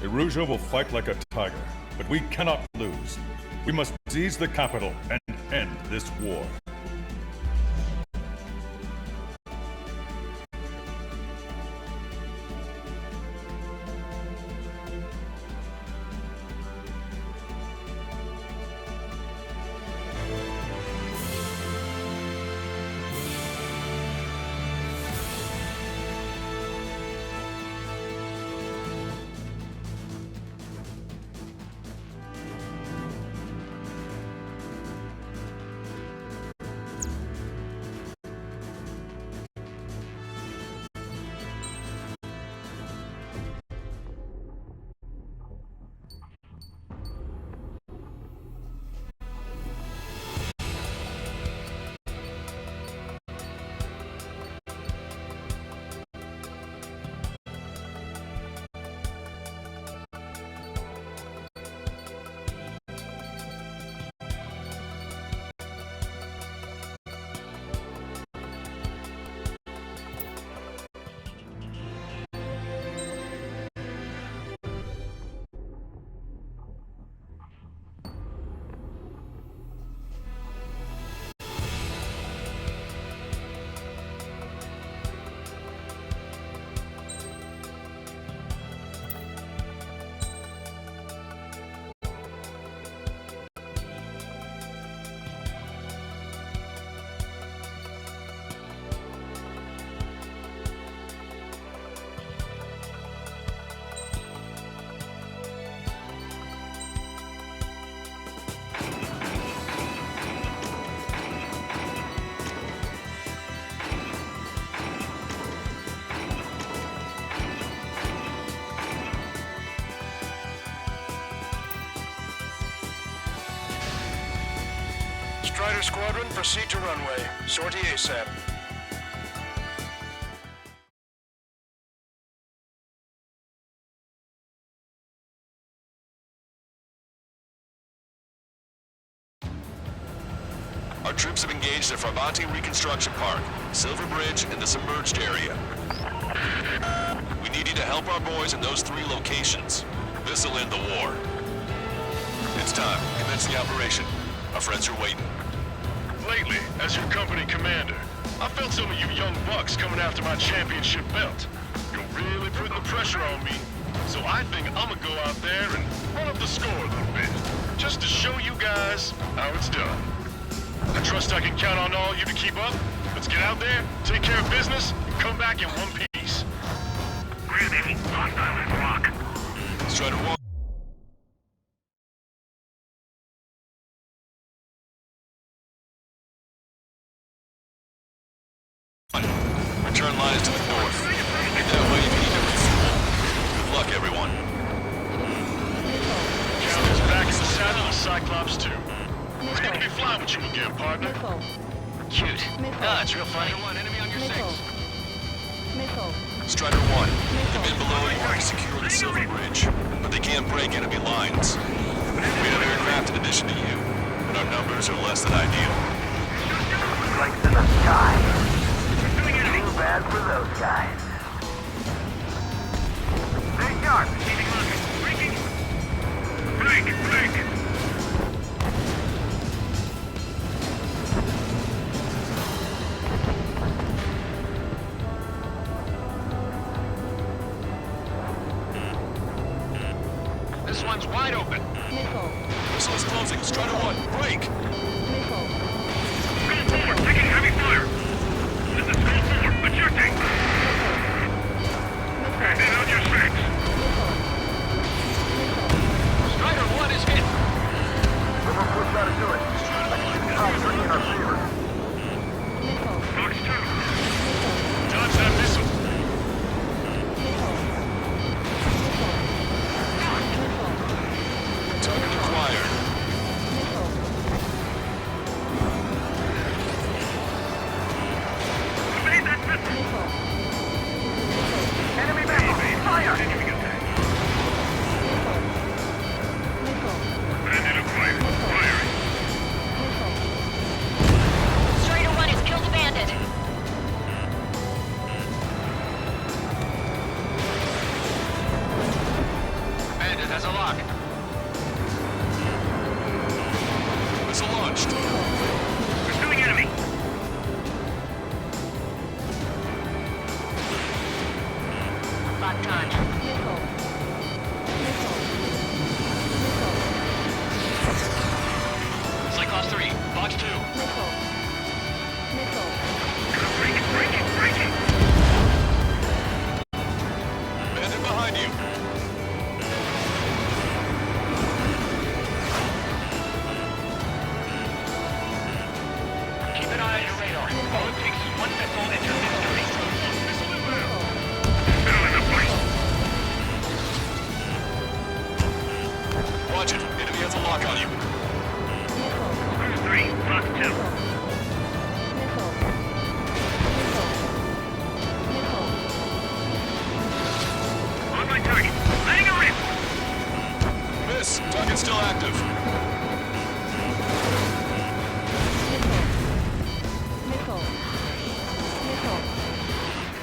Erusia will fight like a tiger, but we cannot lose. We must seize the capital and end this war. Strider Squadron, proceed to runway. Sortie ASAP. Our troops have engaged at Farbanti Reconstruction Park, Silver Bridge, and the submerged area. We need you to help our boys in those 3 locations. This'll end the war. It's time. Commence the operation. Our friends are waiting. Lately, as your company commander, I felt some of you young bucks coming after my championship belt. You're really putting the pressure on me. So I think I'm gonna go out there and run up the score a little bit, just to show you guys how it's done. I trust I can count on all you to keep up. Let's get out there, take care of business, and come back in one piece. Granted, hostile block. Let's try to walk. Return lines to the north. That way you can either refuel. Good luck, everyone. Captain's back in the saddle of Cyclops 2. It's good to be flying with you again, partner. Missile. Cute. Missile. Ah, it's real funny. Enemy on your Missile. Missile. Strider 1, the men below you are to secure the Silver Bridge, but they can't break enemy lines. We have aircraft in addition to you, but our numbers are less than ideal. Strikes in the sky. Too bad for those guys. This one's wide open. Missile. Missile is closing. Strider 1, break! Missile. Skull 4, taking heavy fire. This is Skull 4, ejecting. And in on your 6. Strider 1 is hit. We're gonna push out to do it. I can see the top turning in our favor. Fox 2. Dodge that missile. Target acquired. Evade that missile. Enemy missile! Fire! Continuing attack. Bandit acquired. Firing. Strider 1 has killed a bandit. Bandit has a lock. Missile launched. Pursuing enemy. Locked on. Cyclops 3, Fox 2. Break it, break it, break it. Bandit behind you. Keep an eye on your radar. All it takes is one missile and you're mystery. Missile inbound. Middle in the fight. Watch it. Enemy has a lock on you. Cruise 3, Fox 2. On my target. Laying a rip. Miss. Target's still active.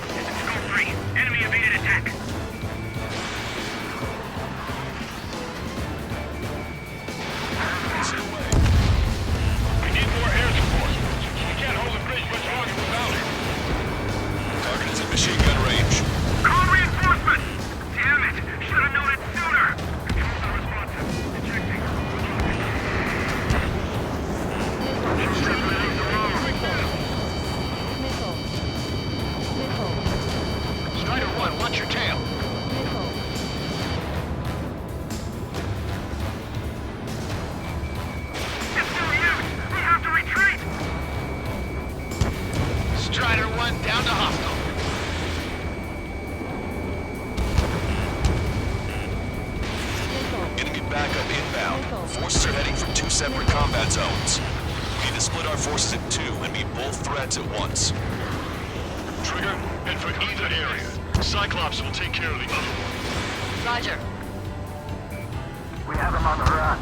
This is Skull 3. Enemy evaded attack. Missile away. We need more air support. We can't hold the bridge much longer without it. Target is in machine gun range. Call reinforcements! Damn it! Should have known it sooner! Controls are responsive. Ejecting. Strider 1, watch your tail. It's no use! We have to retreat! Strider 1 down to hostile. Enemy backup inbound. Forces are heading for 2 separate combat zones. We need to split our forces in 2 and meet both threats at once. Trigger, head for either area. Cyclops will take care of the other one. Roger. We have him on the run.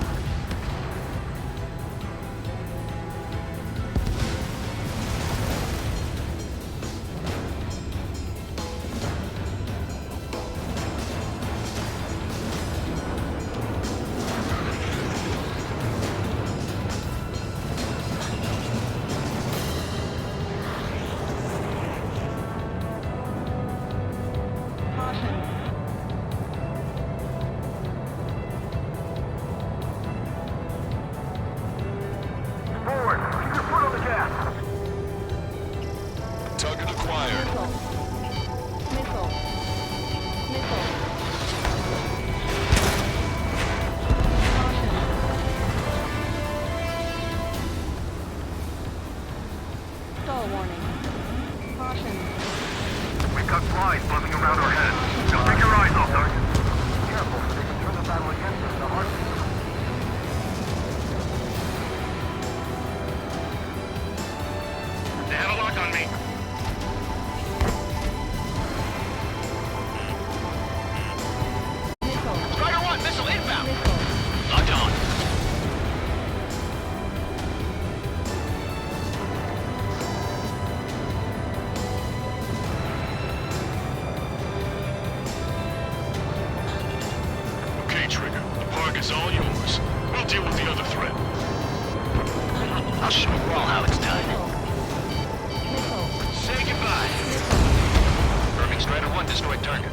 Forward! Keep your foot on the gas! Target acquired. Stall warning. Caution. We got flies buzzing around our heads. Don't take your eyes off, Sergeant. Careful, they can turn the battle against us in a heartbeat. They have a lock on me. Strider 1, missile inbound. Locked on. Okay, Trigger. The park is all yours. We'll deal with the other threat. I'll show you all how it's done. Say goodbye. Confirming Strider 1 destroyed target.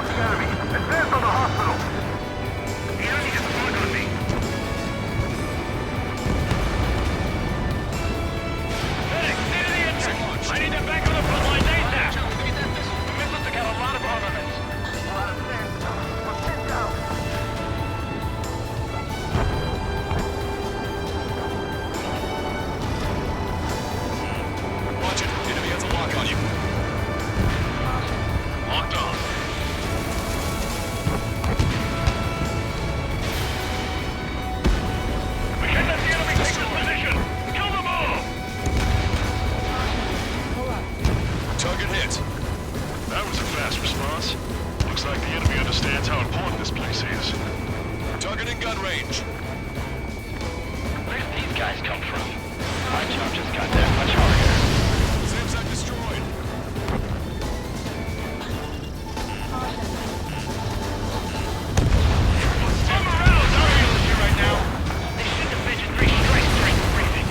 out the enemy. Advance on the hospital. The enemy has a mark on me. Medic, stay to the entrance! I need them back on the front line ASAP! The missiles have got a lot of armaments. We're out of sand. We're pinned down. Watch it. Enemy has a lock on you. Locked on. We can't let the enemy take this position! Kill them all! Target hit. That was a fast response. Looks like the enemy understands how important this place is. Target in gun range. Where did these guys come from? My job just got that much harder. Same side destroyed. Some morale's our issue right now. They shouldn't have mentioned 3 strikes during the briefing.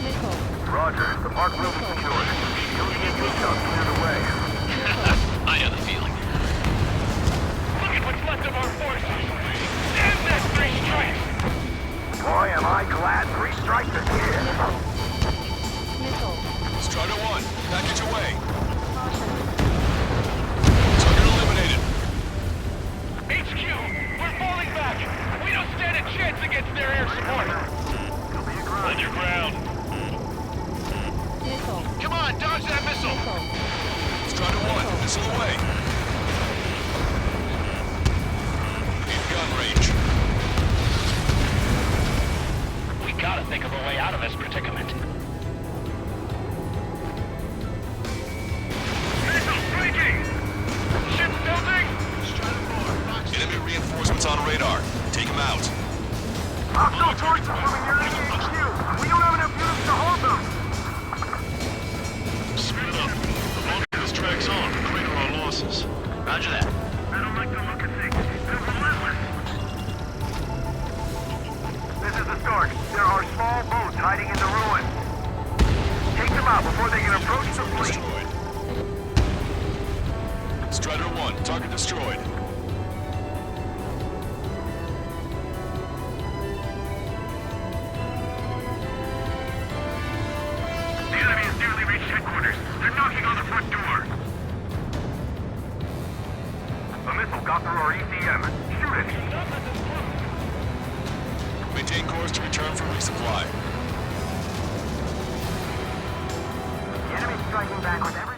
Missile. Roger. The park will be secured. Building in detail clear the way. I know the feeling. Look at what's left of our forces. Damn that 3 strikes! Boy, am I glad 3 strikes are here. Missile. Strider 1, package away. Caution. Target eliminated. HQ, we're falling back. We don't stand a chance against their air support. Hold your ground. Missile. Come on, dodge that missile. Missile. Strider 1, missile away. In gun range. We gotta think of a way out of this predicament. Missile striking! Ship building! Enemy reinforcements on radar. Take them out. Hostile forces moving near the HQ. We don't have enough units to hold them. Speed up. The longer this drags on, the greater our losses. Roger that. I don't like the look of things. They're relentless. This is the start. There are small boats hiding in the ruins. Take them out before they can approach the fleet. Destroyed. Strider 1, target destroyed. The enemy has nearly reached headquarters. They're knocking on the front door. A missile got through our ECM. Shoot it. Maintain course to return for resupply. The enemy's striking back with everything.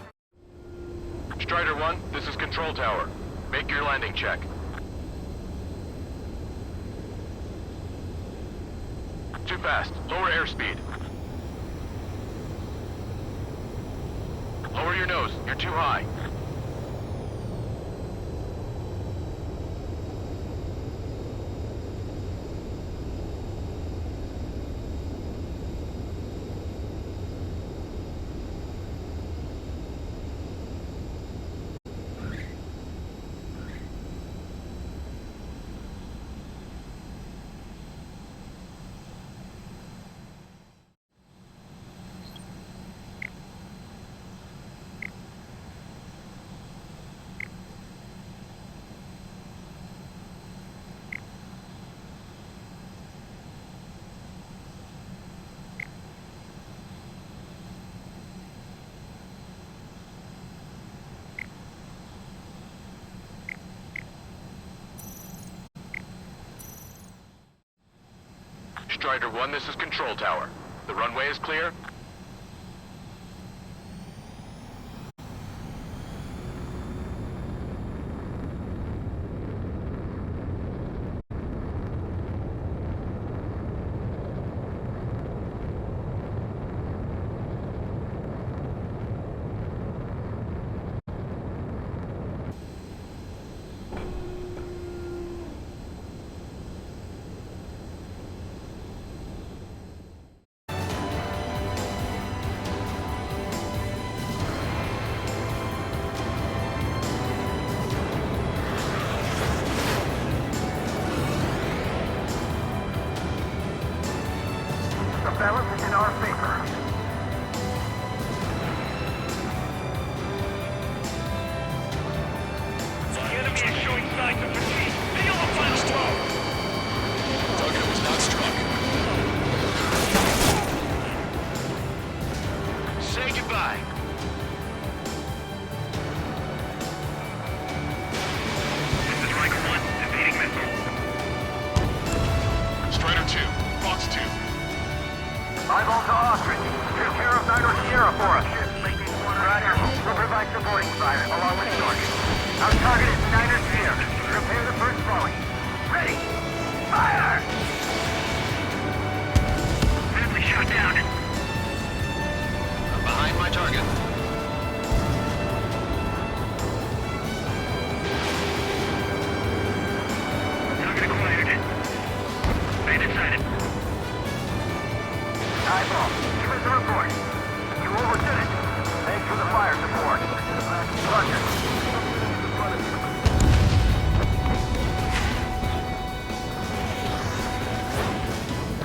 Strider 1, this is Control Tower. Make your landing check. Too fast. Lower airspeed. Lower your nose. You're too high. Strider 1, this is Control Tower. The runway is clear? for us. Roger. We'll provide supporting fire along with Stork. Our target is Steiner's Pier. Prepare the first volley. Ready! Fire! Enemy shot down. I'm behind my target. Target acquired. Bandit sighted. Eyeball, give us a report. You overdid it. Thanks for the fire support. Roger.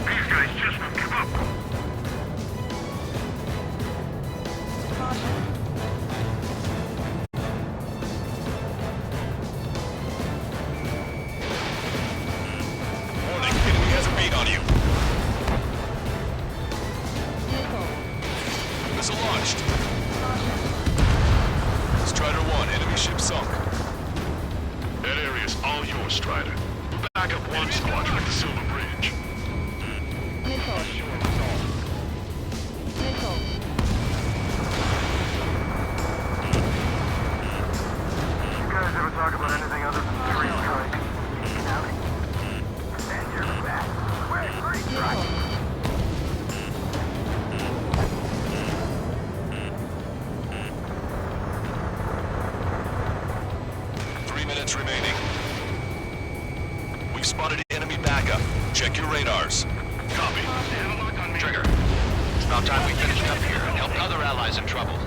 These guys just won't give up. Warning, enemy has a beat on you. Missile launched. Strider 1, enemy ship sunk. That area's all yours, Strider. We'll back up one squadron at the Silver Bridge. Missile. Missile. You guys ever talk about anything other than three strikes? Stand your back. Where's three strikes? Missile. 3 minutes remaining. We've spotted enemy backup. Check your radars. Copy. Trigger. It's about time we finished up here and helped other allies in trouble.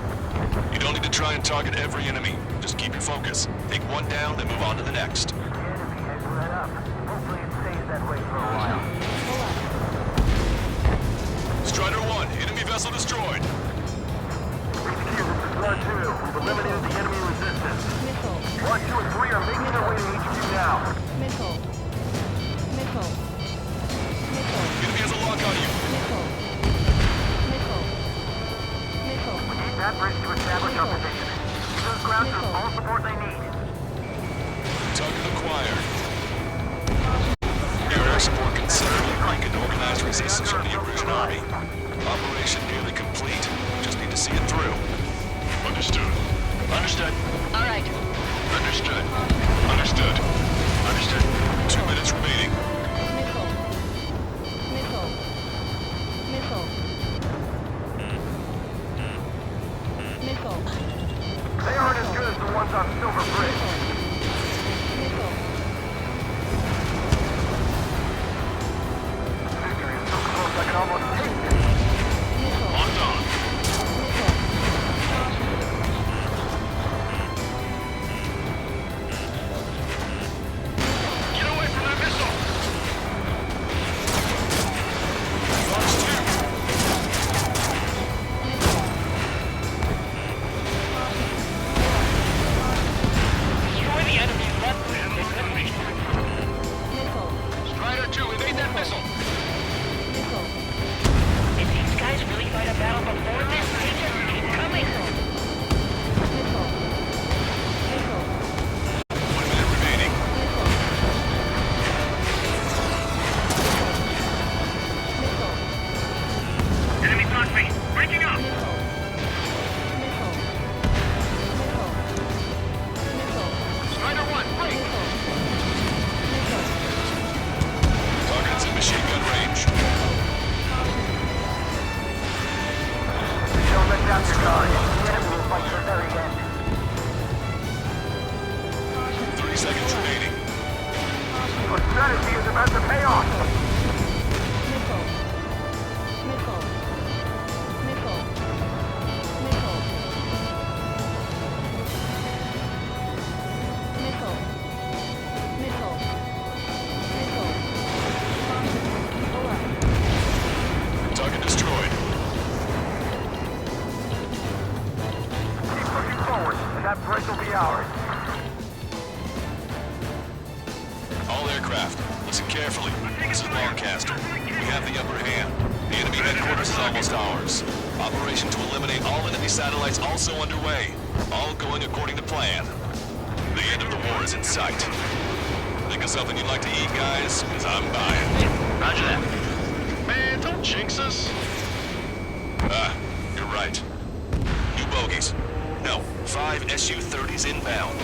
You don't need to try and target every enemy. Just keep your focus. Take one down, then move on to the next. The enemy has let up. Hopefully it stays that way for a while. Strider 1, enemy vessel destroyed. HQ, this is Blood 2. We've eliminated the enemy resistance. Missile. 1, 2, and 3 are making their way to HQ now. Missile. Missile. Missile. Enemy has a lock on you. Missile. Missile. Missile. We need that bridge to establish our position. Give those ground troops all support they need. Target acquired. Air support considerably weakened organized resistance from the Erusian army. Operation nearly complete. Just need to see it through. Understood. Understood. All right. Understood. Understood. Understood. 2 minutes remaining. Missile. Missile. Missile. Missile. They aren't as good as the ones on Silver Bridge. Missile. Victory is so close I can almost taste it. Missile. Locked on. Missile. Get away from that missile! Destroy the enemy's left wing. Missile. Strider 2, evade that missile. Missile. If these guys really fight a battle before this, they just keep coming. Missile. Missile. 1 minute remaining. Missile. Missile. Enemy front me. Breaking up. Missile. Missile. Missile. Missile. Strider 1, break. Missile. Missile. Target's in machine gun range. Don't let down your guard. The enemy will fight to the very end. 30 seconds remaining. Your strategy is about to pay off. Missile. Missile. Missile. Missile. Missile. Missile. Missile. Alert. Target destroyed. Keep pushing forward, and that bridge will be ours. All aircraft, listen carefully. This is Lancaster. We have the upper hand. The enemy headquarters is almost ours. Operation to eliminate all enemy satellites also underway. All going according to plan. The end of the war is in sight. Think of something you'd like to eat, guys? Because I'm buying. Roger that. Man, don't jinx us. Ah, you're right. bogies. No, 5 Su-30s inbound.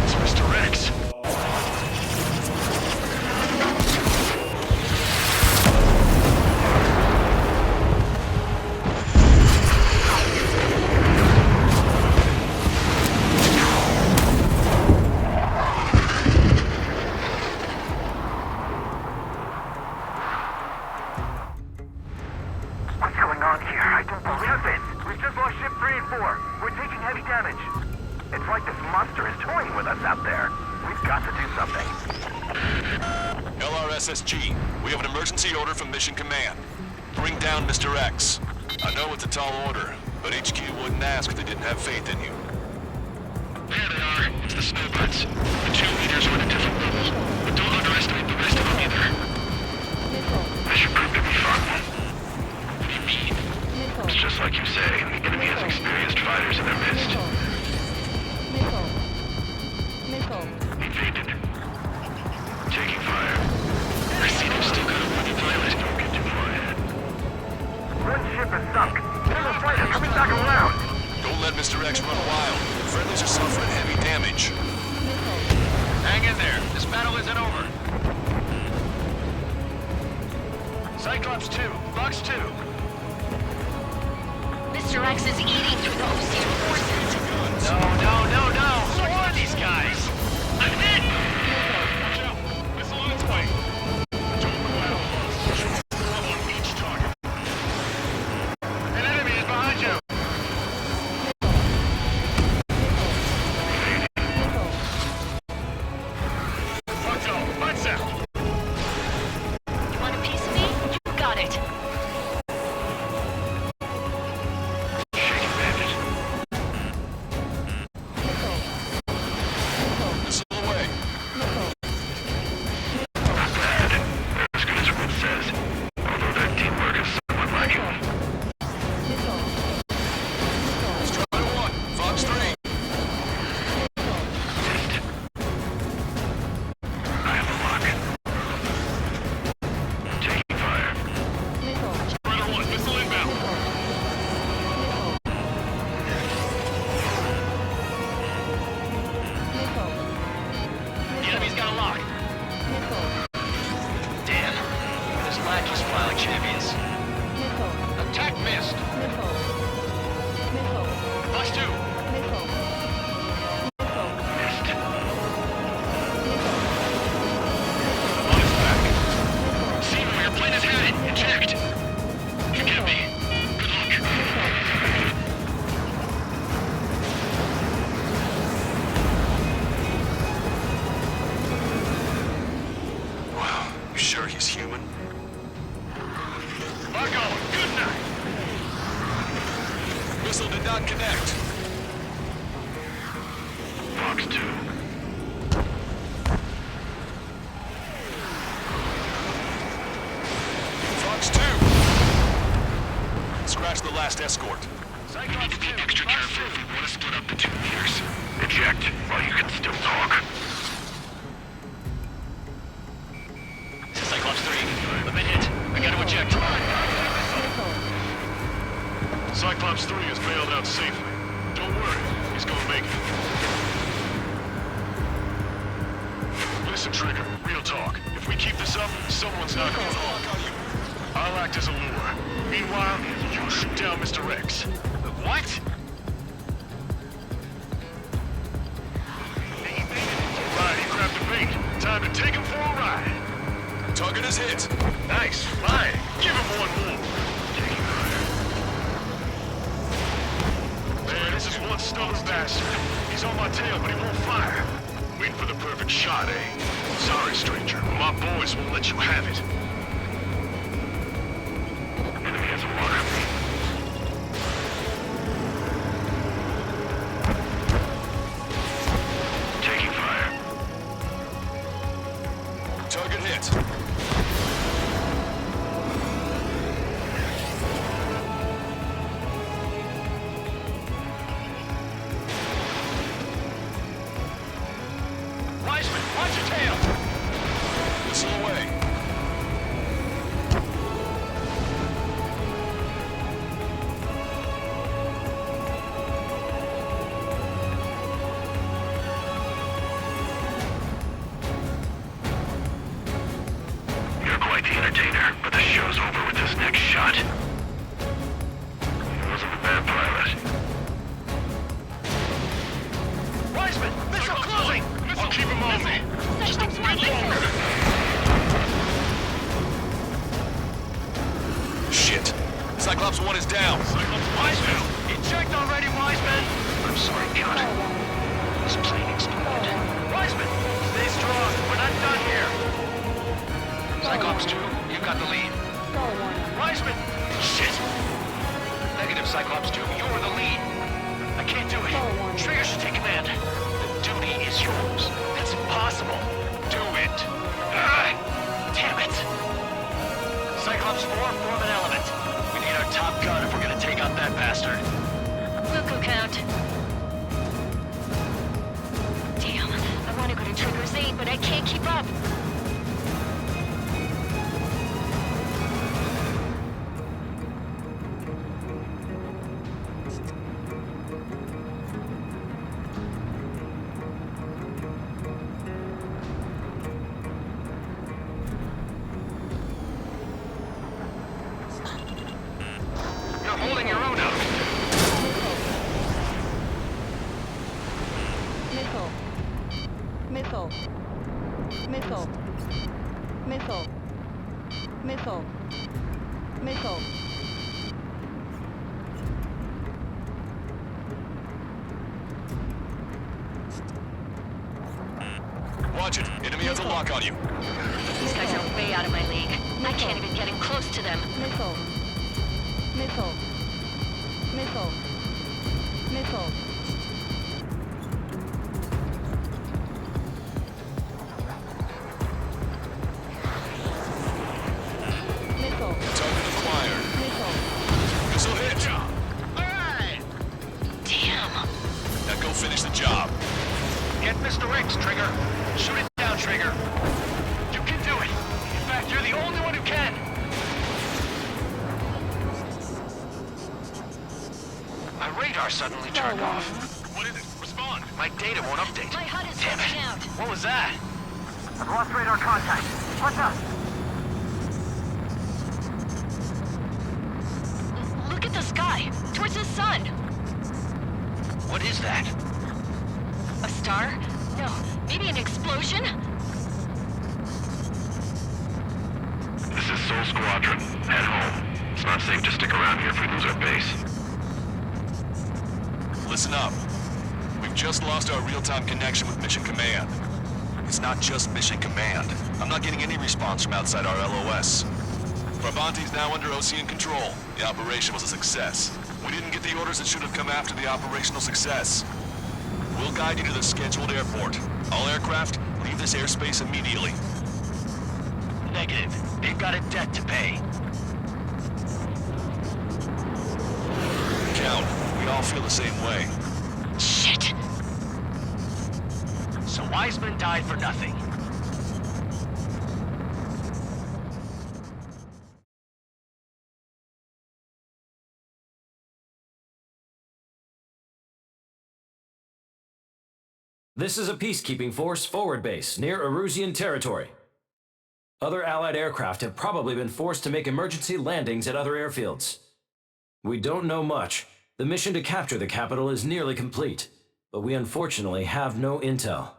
It's Mr. Rex. What's going on here? I don't believe it. We've just lost ship 3 and 4. We're taking heavy damage. It's like this monster is toying with us out there. We've got to do something. LRSSG, we have an emergency order from Mission Command. Bring down Mr. X. I know it's a tall order, but HQ wouldn't ask if they didn't have faith in you. There they are. It's the snowbirds. The 2 leaders are at a different level. But don't underestimate the rest of them either. I should prove to be fun. What do you mean? It's just like you say. The enemy has experienced fighters in their midst. Evaded. Taking fire. I see they've still got a running pilot. Don't get too far ahead. One ship is sunk. There's a fighter coming back around. Don't let Mr. X run wild. The friendlies are suffering heavy damage. Hang in there. This battle isn't over. Cyclops 2. Box 2. Mr. X is eating through the Osean forces. No. So are these guys. I'm hit! Watch out. Missile on its way. Don't go out of us. On each target. An enemy is behind you. Watch out. Lights out. You want a piece of me? You got it. Shaking bandit. Missile away. Not bad. As good as Wood says. Although that teamwork is somewhat lacking. Strider 1, Fox 3. Test. I have a lock. Taking fire. Strider 1, missile inbound. The enemy's got a lock. Damn. This lackey's flying champions. Attack missed. Box 2. Missed. On its back. See where your plane is headed. Eject. You get me. Good luck. Wow, you sure he's human? Marco, good night. Missile did not connect. Box 2. Fox 2. Scratch the last escort. We need to be extra careful if we want to split up the 2 leaders. Eject while you can still talk. This is Cyclops 3. I've been hit. I gotta eject. Cyclops 3 has bailed out safely. Don't worry, he's gonna make it. Listen, Trigger, real talk. If we keep this up, someone's not going home. I'll act as a lure. Meanwhile, you shoot down Mr. X. What? Right, he grabbed the bait. Time to take him for a ride. Target is hit. Nice, fine. Give him one more. Man, this is one stubborn bastard. He's on my tail, but he won't fire. Waiting for the perfect shot, eh? Sorry, stranger. My boys won't let you have it. Enemy has a lock on me. Taking fire. Target hit. Wiseman, watch your tail! Missile away. shot. He wasn't a bad pilot. Wiseman, missile closing! I'll keep him on me. Just a bit longer. Shit. Cyclops 1 is down. Wiseman! Eject already, Wiseman! I'm sorry, Count. This plane exploded. Wiseman, stay strong. We're not done here. Cyclops 2, you got the lead. Star Warner. Wiseman! Shit! Negative, Cyclops 2, you were the lead. I can't do it. Star Warner. Trigger should take command. The duty is yours. That's impossible. Do it. Damn it! Cyclops 4, form an element. We need our top gun if we're gonna take out that bastard. We'll go count. Damn, I want to go to Trigger's aid, but I can't keep up. You're holding your own out. Missile. Missile. Missile. Missile. Missile. Missile. Watch it. Enemy has a lock on you. These guys are way out of my league. I can't even get in close to them. Missile. Missile. Missile. Missile. Missile. Target acquired. Missile. Missile hit. Alright! Damn. Now go finish the job. Get Mr. X, Trigger. Shoot it down, Trigger. You can do it. In fact, you're the only one who can. My radar suddenly turned off. What is it? Respond. My data won't update. My HUD is Damn glitching it. out. What was that? I've lost radar contact. What's up? Look at the sky. Towards the sun. What is that? A star? No. Maybe an explosion? This is Soul Squadron. Head home. It's not safe to stick around here if we lose our base. Listen up. We've just lost our real-time connection with Mission Command. It's not just Mission Command. I'm not getting any response from outside our LOS. Brabante's now under Ocean control. The operation was a success. We didn't get the orders that should have come after the operational success. We'll guide you to the scheduled airport. All aircraft, leave this airspace immediately. Negative. They've got a debt to pay. Count, we all feel the same way. Shit. So Wiseman died for nothing. This is a peacekeeping force forward base near Erusian territory. Other Allied aircraft have probably been forced to make emergency landings at other airfields. We don't know much. The mission to capture the capital is nearly complete, but we unfortunately have no intel.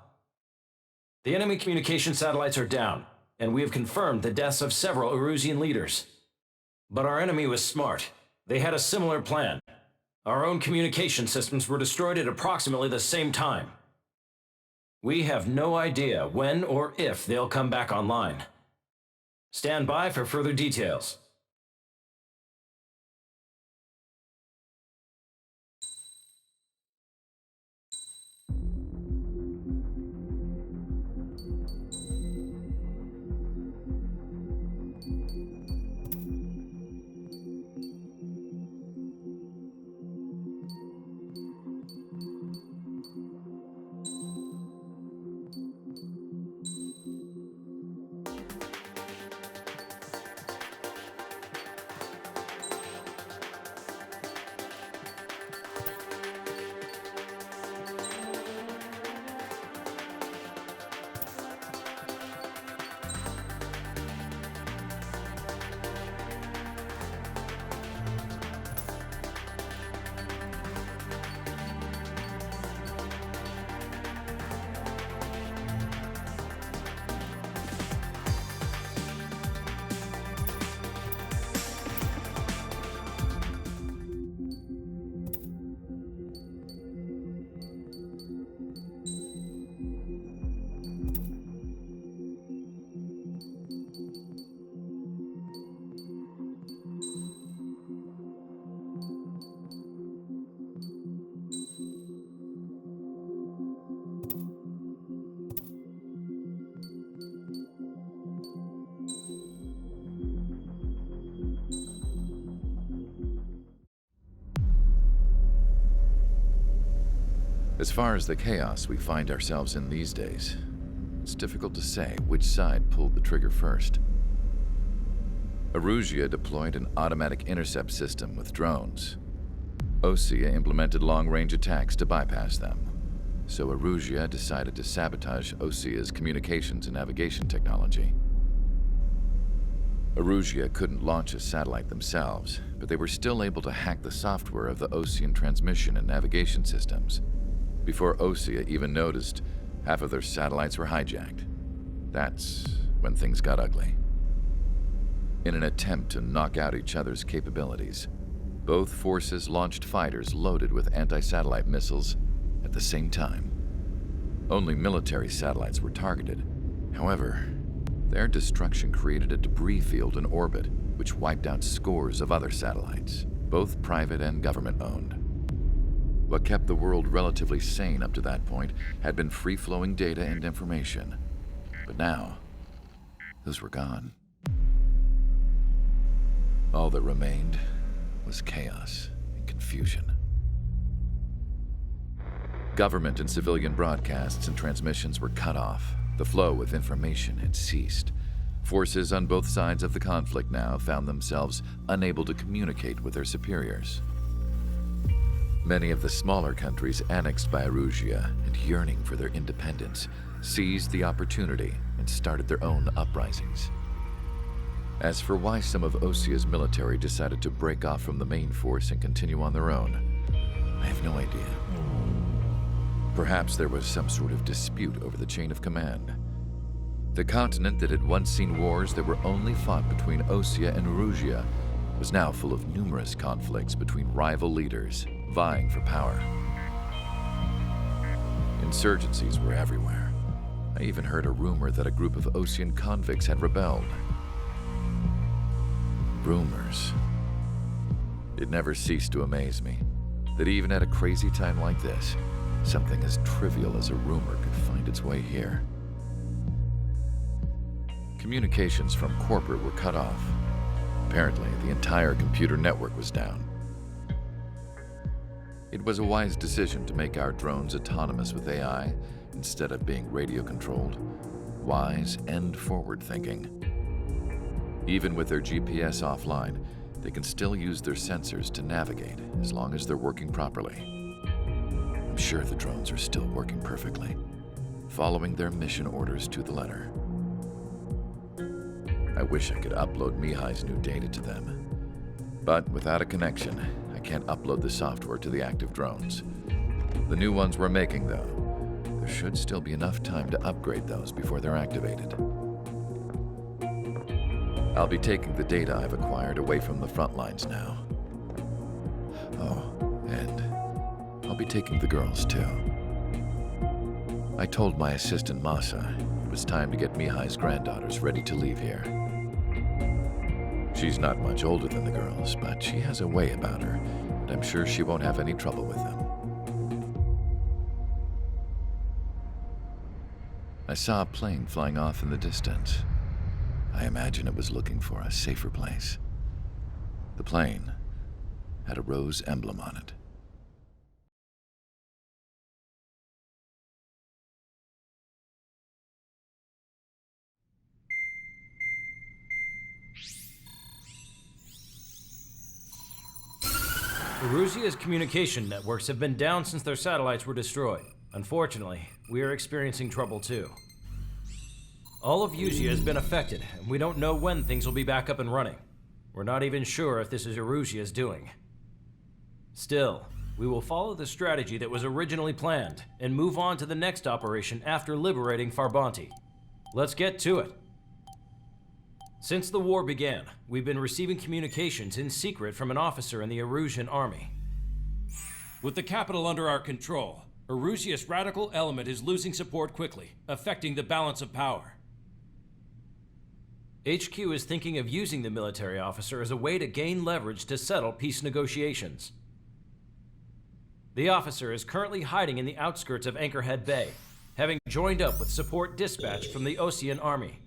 The enemy communication satellites are down, and we have confirmed the deaths of several Erusian leaders. But our enemy was smart. They had a similar plan. Our own communication systems were destroyed at approximately the same time. We have no idea when or if they'll come back online. Stand by for further details. As far as the chaos we find ourselves in these days, it's difficult to say which side pulled the trigger first. Erusia deployed an automatic intercept system with drones. Osea implemented long-range attacks to bypass them. So Erusia decided to sabotage Osea's communications and navigation technology. Erusia couldn't launch a satellite themselves, but they were still able to hack the software of the Osean transmission and navigation systems. Before Osea even noticed, half of their satellites were hijacked. That's when things got ugly. In an attempt to knock out each other's capabilities, both forces launched fighters loaded with anti-satellite missiles at the same time. Only military satellites were targeted. However, their destruction created a debris field in orbit, which wiped out scores of other satellites, both private and government-owned. What kept the world relatively sane up to that point had been free-flowing data and information. But now, those were gone. All that remained was chaos and confusion. Government and civilian broadcasts and transmissions were cut off. The flow of information had ceased. Forces on both sides of the conflict now found themselves unable to communicate with their superiors. Many of the smaller countries annexed by Erusia and yearning for their independence seized the opportunity and started their own uprisings. As for why some of Osea's military decided to break off from the main force and continue on their own, I have no idea. Perhaps there was some sort of dispute over the chain of command. The continent that had once seen wars that were only fought between Osea and Erusia was now full of numerous conflicts between rival leaders vying for power. Insurgencies were everywhere. I even heard a rumor that a group of Osean convicts had rebelled. Rumors. It never ceased to amaze me that even at a crazy time like this, something as trivial as a rumor could find its way here. Communications from corporate were cut off. Apparently, the entire computer network was down. It was a wise decision to make our drones autonomous with AI instead of being radio-controlled. Wise and forward-thinking. Even with their GPS offline, they can still use their sensors to navigate as long as they're working properly. I'm sure the drones are still working perfectly, following their mission orders to the letter. I wish I could upload Mihai's new data to them. But without a connection, I can't upload the software to the active drones. The new ones we're making, though, there should still be enough time to upgrade those before they're activated. I'll be taking the data I've acquired away from the front lines now. Oh, and I'll be taking the girls, too. I told my assistant Masa it was time to get Mihai's granddaughters ready to leave here. She's not much older than the girls, but she has a way about her, and I'm sure she won't have any trouble with them. I saw a plane flying off in the distance. I imagine it was looking for a safer place. The plane had a rose emblem on it. Erusia's communication networks have been down since their satellites were destroyed. Unfortunately, we are experiencing trouble too. All of Erusia has been affected, and we don't know when things will be back up and running. We're not even sure if this is Erusia's doing. Still, we will follow the strategy that was originally planned and move on to the next operation after liberating Farbanti. Let's get to it. Since the war began, we've been receiving communications in secret from an officer in the Erusian army. With the capital under our control, Erusia's radical element is losing support quickly, affecting the balance of power. HQ is thinking of using the military officer as a way to gain leverage to settle peace negotiations. The officer is currently hiding in the outskirts of Anchorhead Bay, having joined up with support dispatched from the Osean army.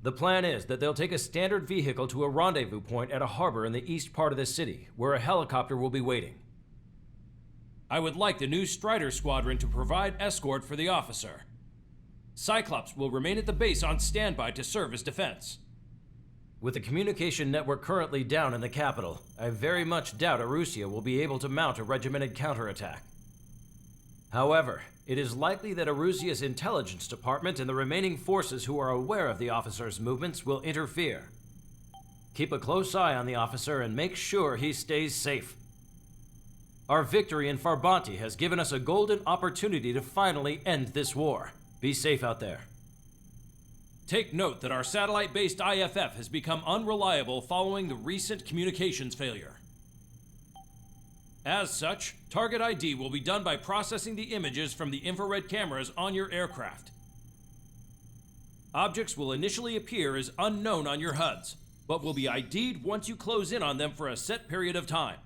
The plan is that they'll take a standard vehicle to a rendezvous point at a harbor in the east part of the city, where a helicopter will be waiting. I would like the new Strider Squadron to provide escort for the officer. Cyclops will remain at the base on standby to serve as defense. With the communication network currently down in the capital, I very much doubt Erusia will be able to mount a regimented counterattack. However, it is likely that Erusia's intelligence department and the remaining forces who are aware of the officer's movements will interfere. Keep a close eye on the officer and make sure he stays safe. Our victory in Farbanti has given us a golden opportunity to finally end this war. Be safe out there. Take note that our satellite-based IFF has become unreliable following the recent communications failure. As such, target ID will be done by processing the images from the infrared cameras on your aircraft. Objects will initially appear as unknown on your HUDs, but will be ID'd once you close in on them for a set period of time.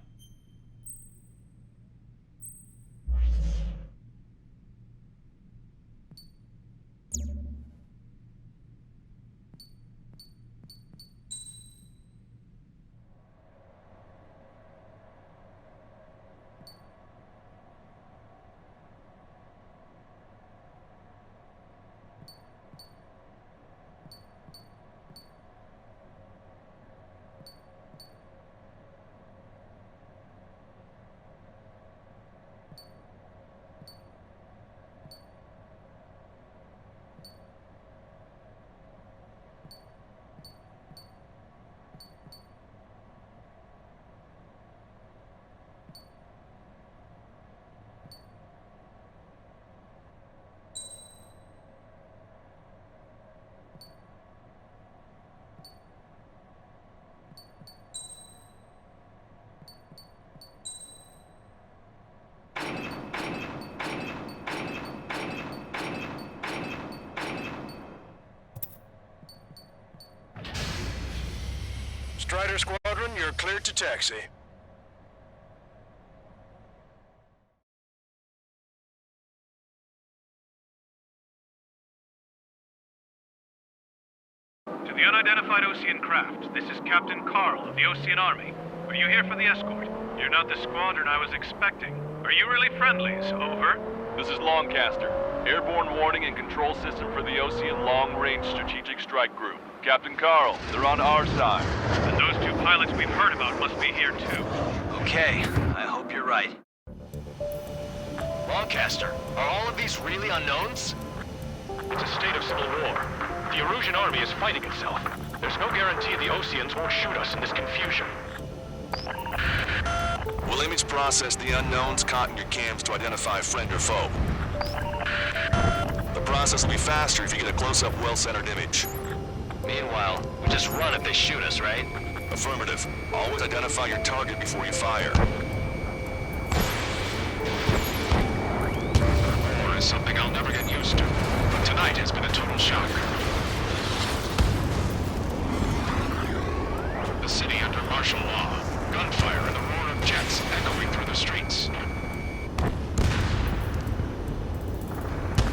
Strider Squadron, you're cleared to taxi. To the unidentified Ocean craft, this is Captain Carl of the Ocean Army. Are you here for the escort? You're not the squadron I was expecting. Are you really friendlies? Over. This is Longcaster. Airborne warning and control system for the Ocean Long Range Strategic Strike Group. Captain Carl, they're on our side. And those two pilots we've heard about must be here too. Okay, I hope you're right. Longcaster, are all of these really unknowns? It's a state of civil war. The Erusian army is fighting itself. There's no guarantee the Oceans won't shoot us in this confusion. We'll image process the unknowns caught in your cams to identify friend or foe. The process will be faster if you get a close-up, well-centered image. Meanwhile, we just run if they shoot us, right? Affirmative. Always identify your target before you fire. War is something I'll never get used to, but tonight has been a total shock. The city under martial law, gunfire and the roar of jets echoing through the streets.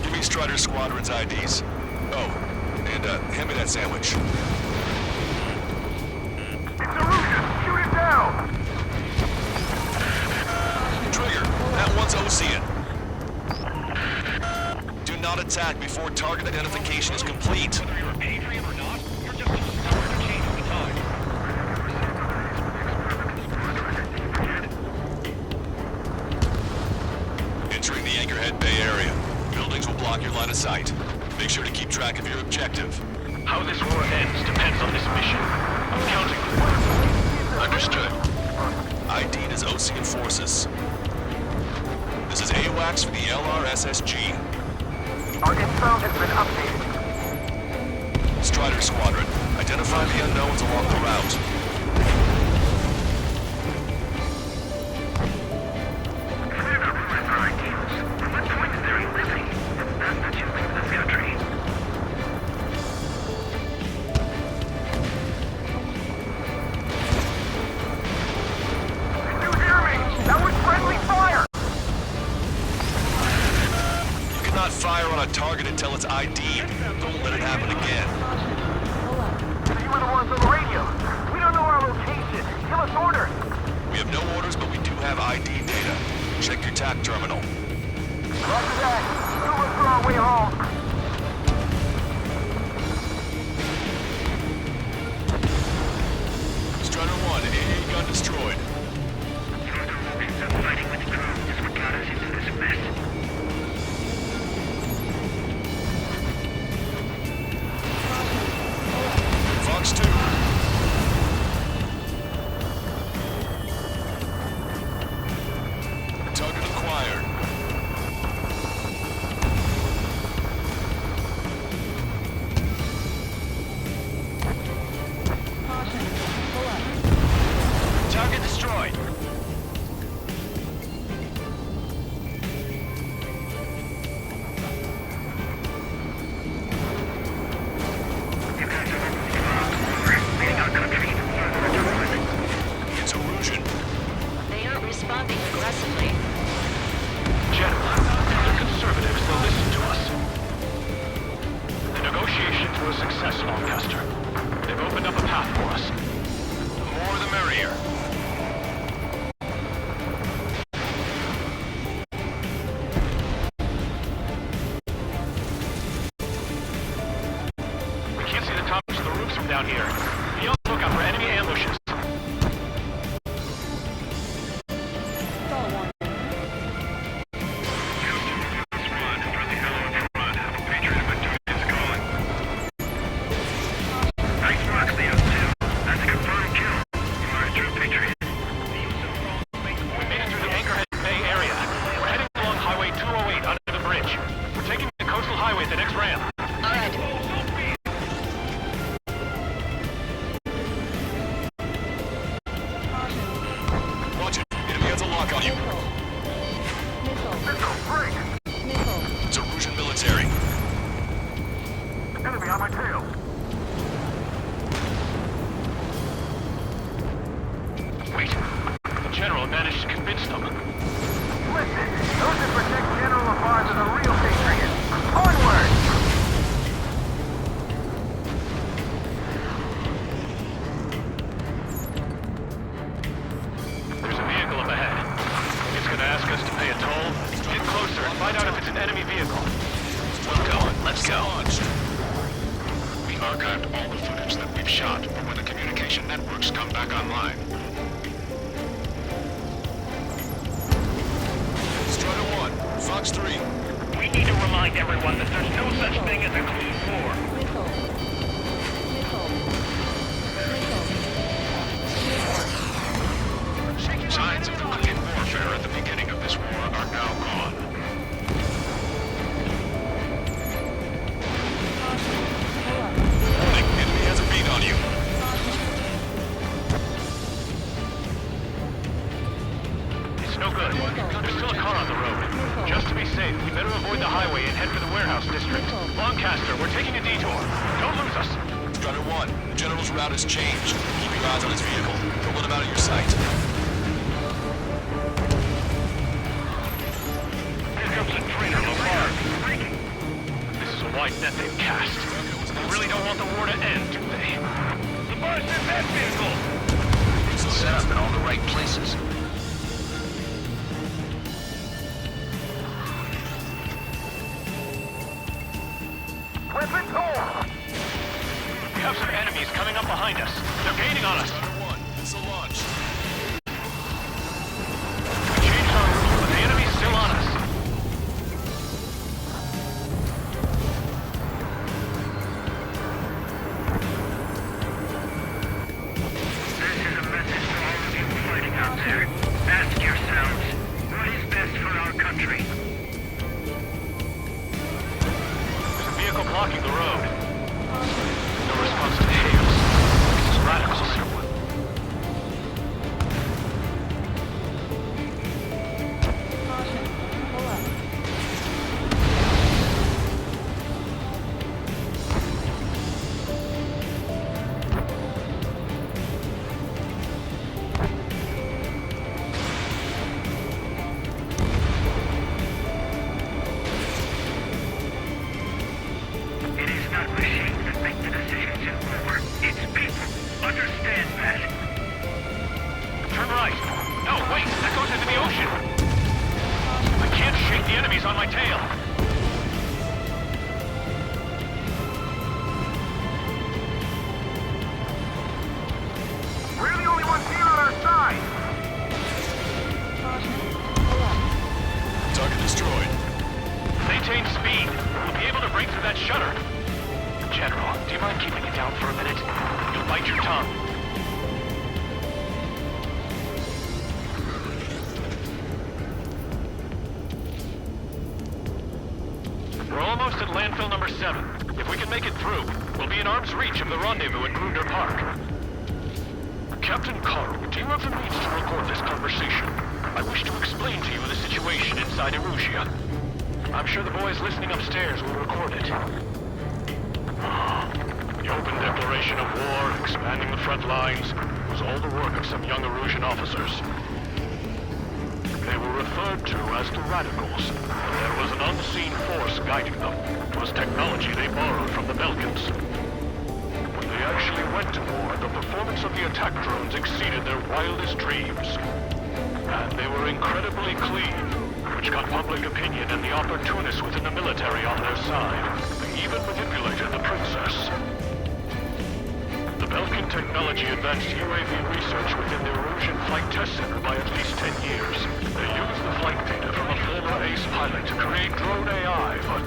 Give me Strider Squadron's IDs. Oh, and hand me that sandwich. It's Erusian! Shoot it down! Trigger, that one's Ocean. Do not attack before target identification is complete. Whether you're a patriot or not, you're just a stubborn to change with the tide. Entering the Anchorhead Bay area. Buildings will block your line of sight. Make sure to keep track of your objective. How this war ends depends on this mission. I'm counting on it. Understood. ID'd as Ocean Forces. This is AWACS for the LRSSG. Our info has been updated. Strider Squadron, identify the unknowns along the route. Clear the rumors for ideals. What point is there in living? It's best that you leave this country. Did you hear me? That was friendly fire! You cannot fire on a target until it's ID'd. Don't let it happen again. You were the ones on the radio. We don't know our location. Give us orders. We have no orders, but we do have ID data. Check your TAC terminal. Roger that. Two of us are on our way home. Strider 1, AA gun destroyed. Fighting with drones is what got us into this mess. Fox 2. Target acquired. Caution. Pull up. Target destroyed. It's Erusian. They aren't responding aggressively. General, they're conservatives. They'll listen to us. The negotiations were a success, Lancaster. They've opened up a path for us. The more the merrier. We can't see the tops of the roofs from down here. Be on the lookout for enemy ambushes. Stall warning. Nice work, Leo 2. That's a confirmed kill. You are a true patriot. We made it through the Anchorhead Bay area. We're heading along Highway 208 under the bridge. We're taking the coastal highway at the next ramp. All right. Watch it. Enemy has a lock on you. Missile. Missile, break! Missile. It's Erusian military. Enemy on my tail. Wait. The General managed to convince them. Listen, those that protect General LaFarge are the real patriots. Onward! There's a vehicle up ahead. It's gonna ask us to pay a toll. Get closer and find out if it's an enemy vehicle. We'll go. Let's go. We archived all the footage that we've shot, but when the communication networks come back online, Strider 1, Fox 3. we need to remind everyone that there's no such thing as a clean war. Missile. Missile. Missile. Signs of the clean warfare at the beginning of this war are now gone. Warning, enemy has a beat on you. It's no good. There's still a car on the road. Just to be safe, we better avoid the highway and head for the warehouse district. Lancaster, we're taking a detour. Don't lose us. Strider 1, the General's route has changed. Keep your eyes on his vehicle. Don't let him out of your sight. Here comes a traitor, LaFarge. This is a wide net they've cast. They really don't want the war to end, do they? LaFarge, send that vehicle! It's set up in all the right places. Weapons hold! We have some enemies coming up behind us. They're gaining on us. Strider 1, missile launch. We changed our route, but the enemy's still on us. This is a message to all of you fighting out there. Ask yourselves, what is best for our country? There's a vehicle blocking the road. No response to hails. This is radicals. Caution. Pull up. It is not machines that make the on my tail. We're the only ones here on our side. Target destroyed. Maintain speed. We'll be able to break through that shutter. General, do you mind keeping it down for a minute? You'll bite your tongue. We're almost at landfill number 7. If we can make it through, we'll be in arm's reach of the rendezvous in Grunder Park. Captain Carl, do you have the means to record this conversation? I wish to explain to you the situation inside Erusia. I'm sure the boys listening upstairs will record it. The open declaration of war, expanding the front lines, was all the work of some young Erusian officers. They were referred to as the Radicals, but there was an unseen force guiding them. It was technology they borrowed from the Belkans. When they actually went to war, the performance of the attack drones exceeded their wildest dreams. And they were incredibly clean, which got public opinion and the opportunists within the military on their side. They even manipulated the princess. The Belkan technology advanced UAV research within the Erusian Flight Test Center by at least 10 years. They used the flight data from a former ace pilot to create drone AI, but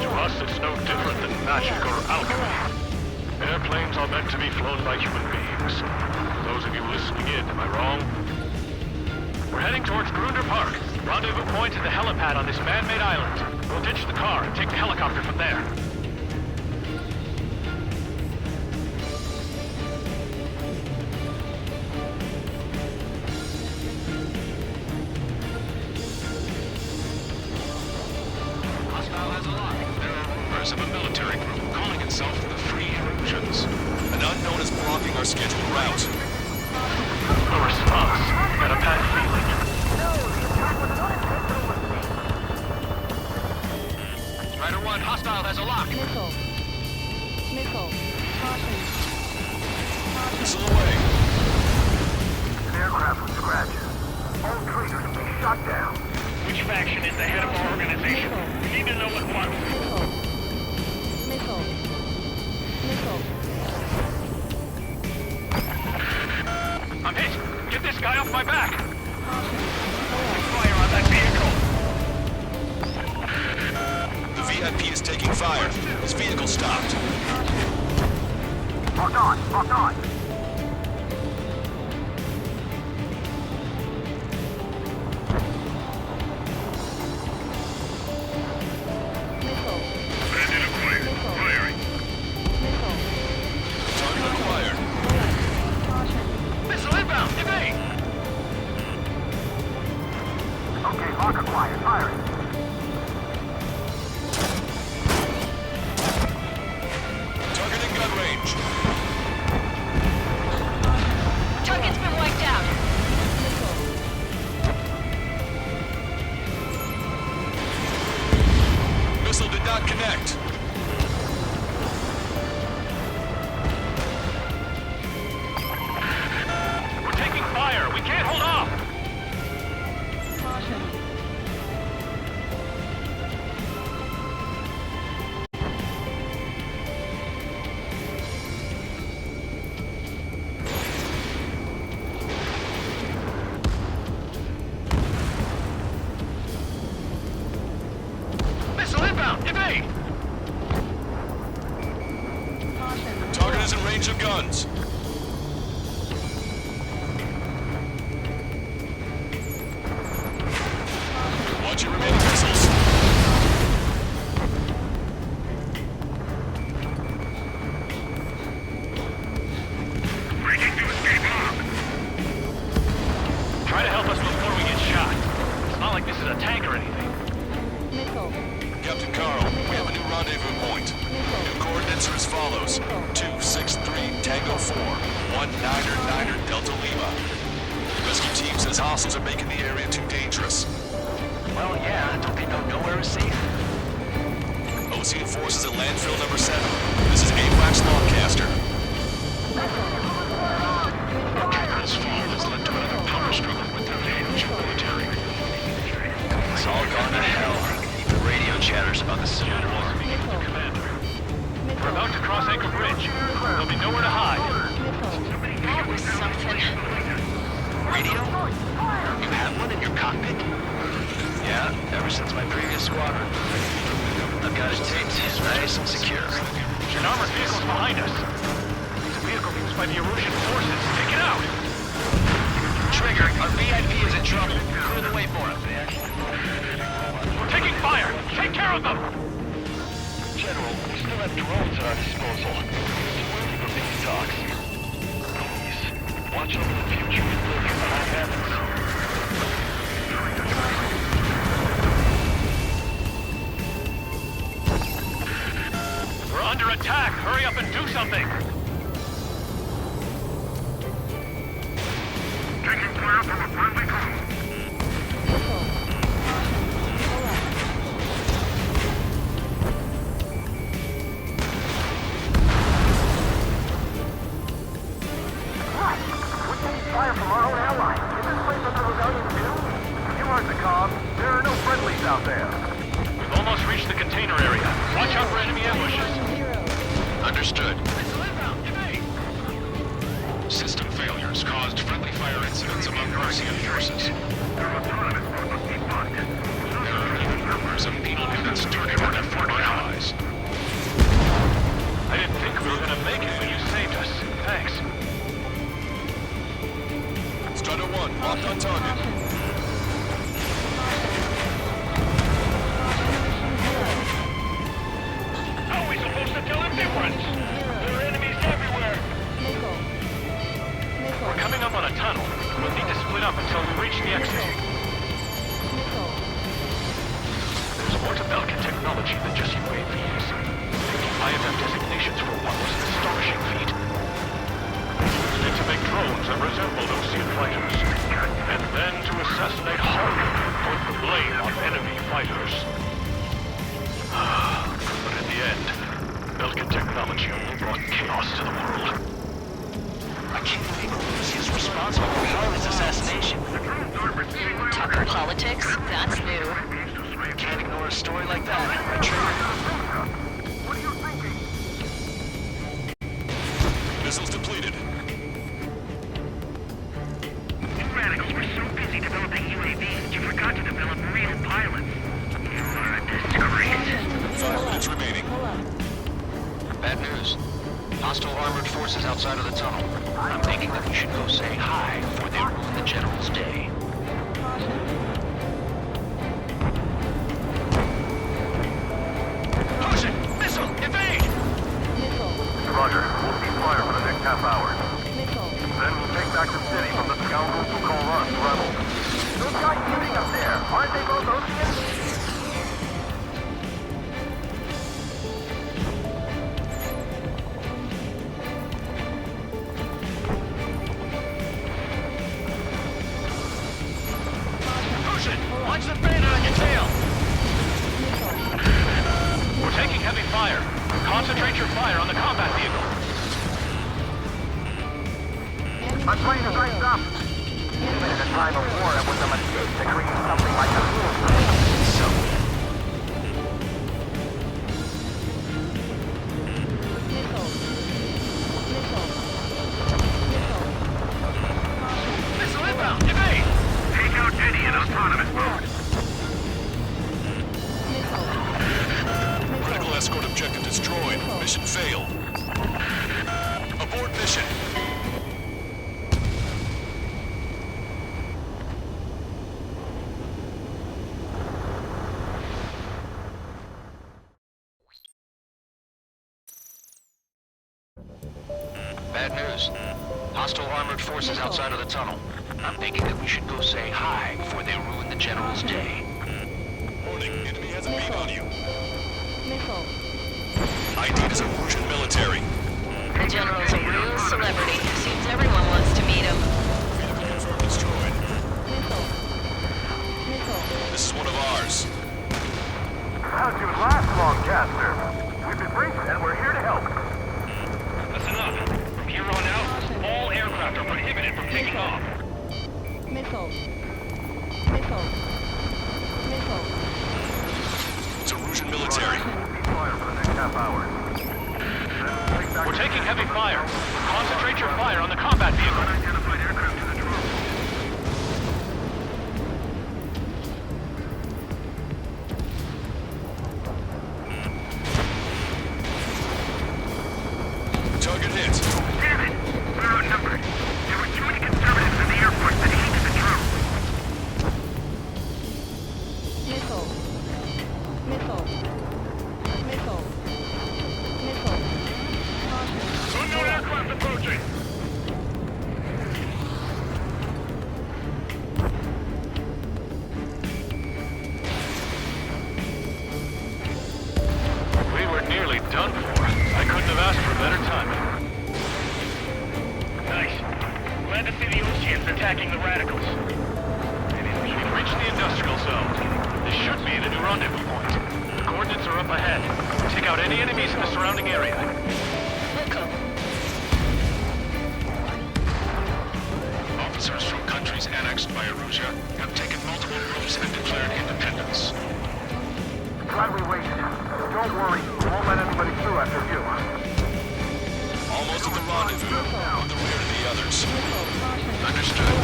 to us it's no different than magic or alchemy. Airplanes are meant to be flown by human beings. For those of you listening in, am I wrong? We're heading towards Grunder Park. Rendezvous point is the helipad on this man-made island. We'll ditch the car and take the helicopter from there. Hostile has a lock. There are rumors of a military group calling itself the Free Erusians. An unknown is blocking our scheduled route. No response. Got a bad feeling. Strider 1, hostile has a lock. Missile. Missile. Caution. Missile away. An aircraft with scratches. All traitors will be shot down. Which faction is the head of our organization? We need to know at once. Missile. Missile. I'm hit! Get this guy off my back! Fire on that vehicle! The VIP is taking fire. His vehicle stopped. Lock on, lock on. Missile. Bandit acquired. Firing. Missile. Target acquired. Caution. Missile inbound! Evade! Okay, lock acquired. Firing. Target in gun range. Target's been wiped out. Missile did not connect. We're taking fire! We can't hold off! Caution. Missile inbound! Evade! Caution. Target is in range of guns. Watch your remaining missiles. Breaking to escape lock. Try to help us before we get shot. It's not like this is a tank or anything. Missile. Captain Carl, we have a new rendezvous point. New coordinates are as follows. 263 Tango 4, 1999 Delta Lima. Rescue team says hostiles are making the area too dangerous. Well, yeah, don't they know nowhere is safe? Ocean forces at landfill number 7. This is AWACS Longcaster. This fall has led to another power struggle with their huge military. It's all Gone to hell. Even radio chatters about the Civil War. We're about to cross Anchor Bridge. There'll be nowhere to hide. That was something. Radio? You have one in your cockpit? Yeah, ever since my previous squadron. I've got it taped. It's nice and secure. An armored vehicle's behind us. It's a vehicle used by the Erusian forces. Take it out! Trigger, our VIP is in trouble. Clear the way for him. We're taking fire! Take care of them! General, we still have drones at our disposal. Too early for big talks. Please, watch over the future and look at what happens. We're under attack! Hurry up and do something! Taking fire from a friendly drone. Fire from our own allies. Is this place under rebellion too? You heard the comm. There are no friendlies out there. We've almost reached the container area. Watch out for enemy ambushes. Understood. System failures caused friendly fire incidents among Martian forces. There are even rumors of penal units turning on their former allies. I didn't think we were gonna make it, but you saved us. Thanks. Strider 1, locked on target. How are we supposed to tell him difference? There are enemies everywhere. We're coming up on a tunnel. We'll need to split up until we reach the exit. There's more to Belkin technology than just UAVs. IFF designations for one was an astonishing feat. Used it to make drones that resembled Osean fighters. And then to assassinate Hulk, put the blame on enemy fighters. But in the end, Belkin technology only brought chaos to the world. I can't believe Lucy is responsible for Harley's assassination. Talking politics? That's new. Can't ignore a story like that, right, Trigger? What are you thinking? Missiles depleted. You radicals were so busy developing UAVs that you forgot to develop real pilots. You are a disgrace. 5 minutes remaining. Bad news. Hostile armored forces outside of the tunnel. I'm thinking that we should go say hi before they ruin the General's day. Caution! Missile! Evade! Roger. We'll cease fire for the next half hour. Then we'll take back the city from the scoundrels who call us rebels. Those guys shooting up there, aren't they both Oceans? Watch the banner on your tail! We're taking heavy fire. Concentrate your fire on the combat vehicle. I'm trying to break up. Even in a time of war, it was a mistake to create something like a Missile inbound! Evade! Take out any in autonomous mode. Critical escort objective destroyed. Mission failed. Abort mission. Bad news. Hostile armored forces outside of the tunnel. I'm thinking that we should go say hi before they ruin the General's day. Warning, enemy has a beam on you. ID is Erusian military. The General's a real celebrity. Seems everyone wants to meet him. Vehicle confirmed destroyed. This is one of ours. How'd you last, Longcaster? We've been briefed and we're here to help. That's enough. From here on out, all aircraft are prohibited from taking off. Missile. It's Erusian military. Fire for the next half hour. We're taking heavy fire. Concentrate your fire on the combat vehicle. Unidentified aircraft to the drone. Target hit. Damn it! We're outnumbered. There were too many conservatives in the Air Force that hated the drone. Missile. Missile. Missile. Missile. Caution. Unknown aircraft approaching. We were nearly done for. I couldn't have asked for better timing. Nice. Glad to see the Oceans attacking the radicals. We've reached the industrial zone. This should be the new rendezvous point. The coordinates are up ahead. Take out any enemies in the surrounding area. Wilco. Officers from countries annexed by Erusia have taken multiple groups and declared independence. Glad we waited. Don't worry, we won't let anybody through after you. Almost at the rendezvous, on the rear of the others. Missile. Caution. Understood.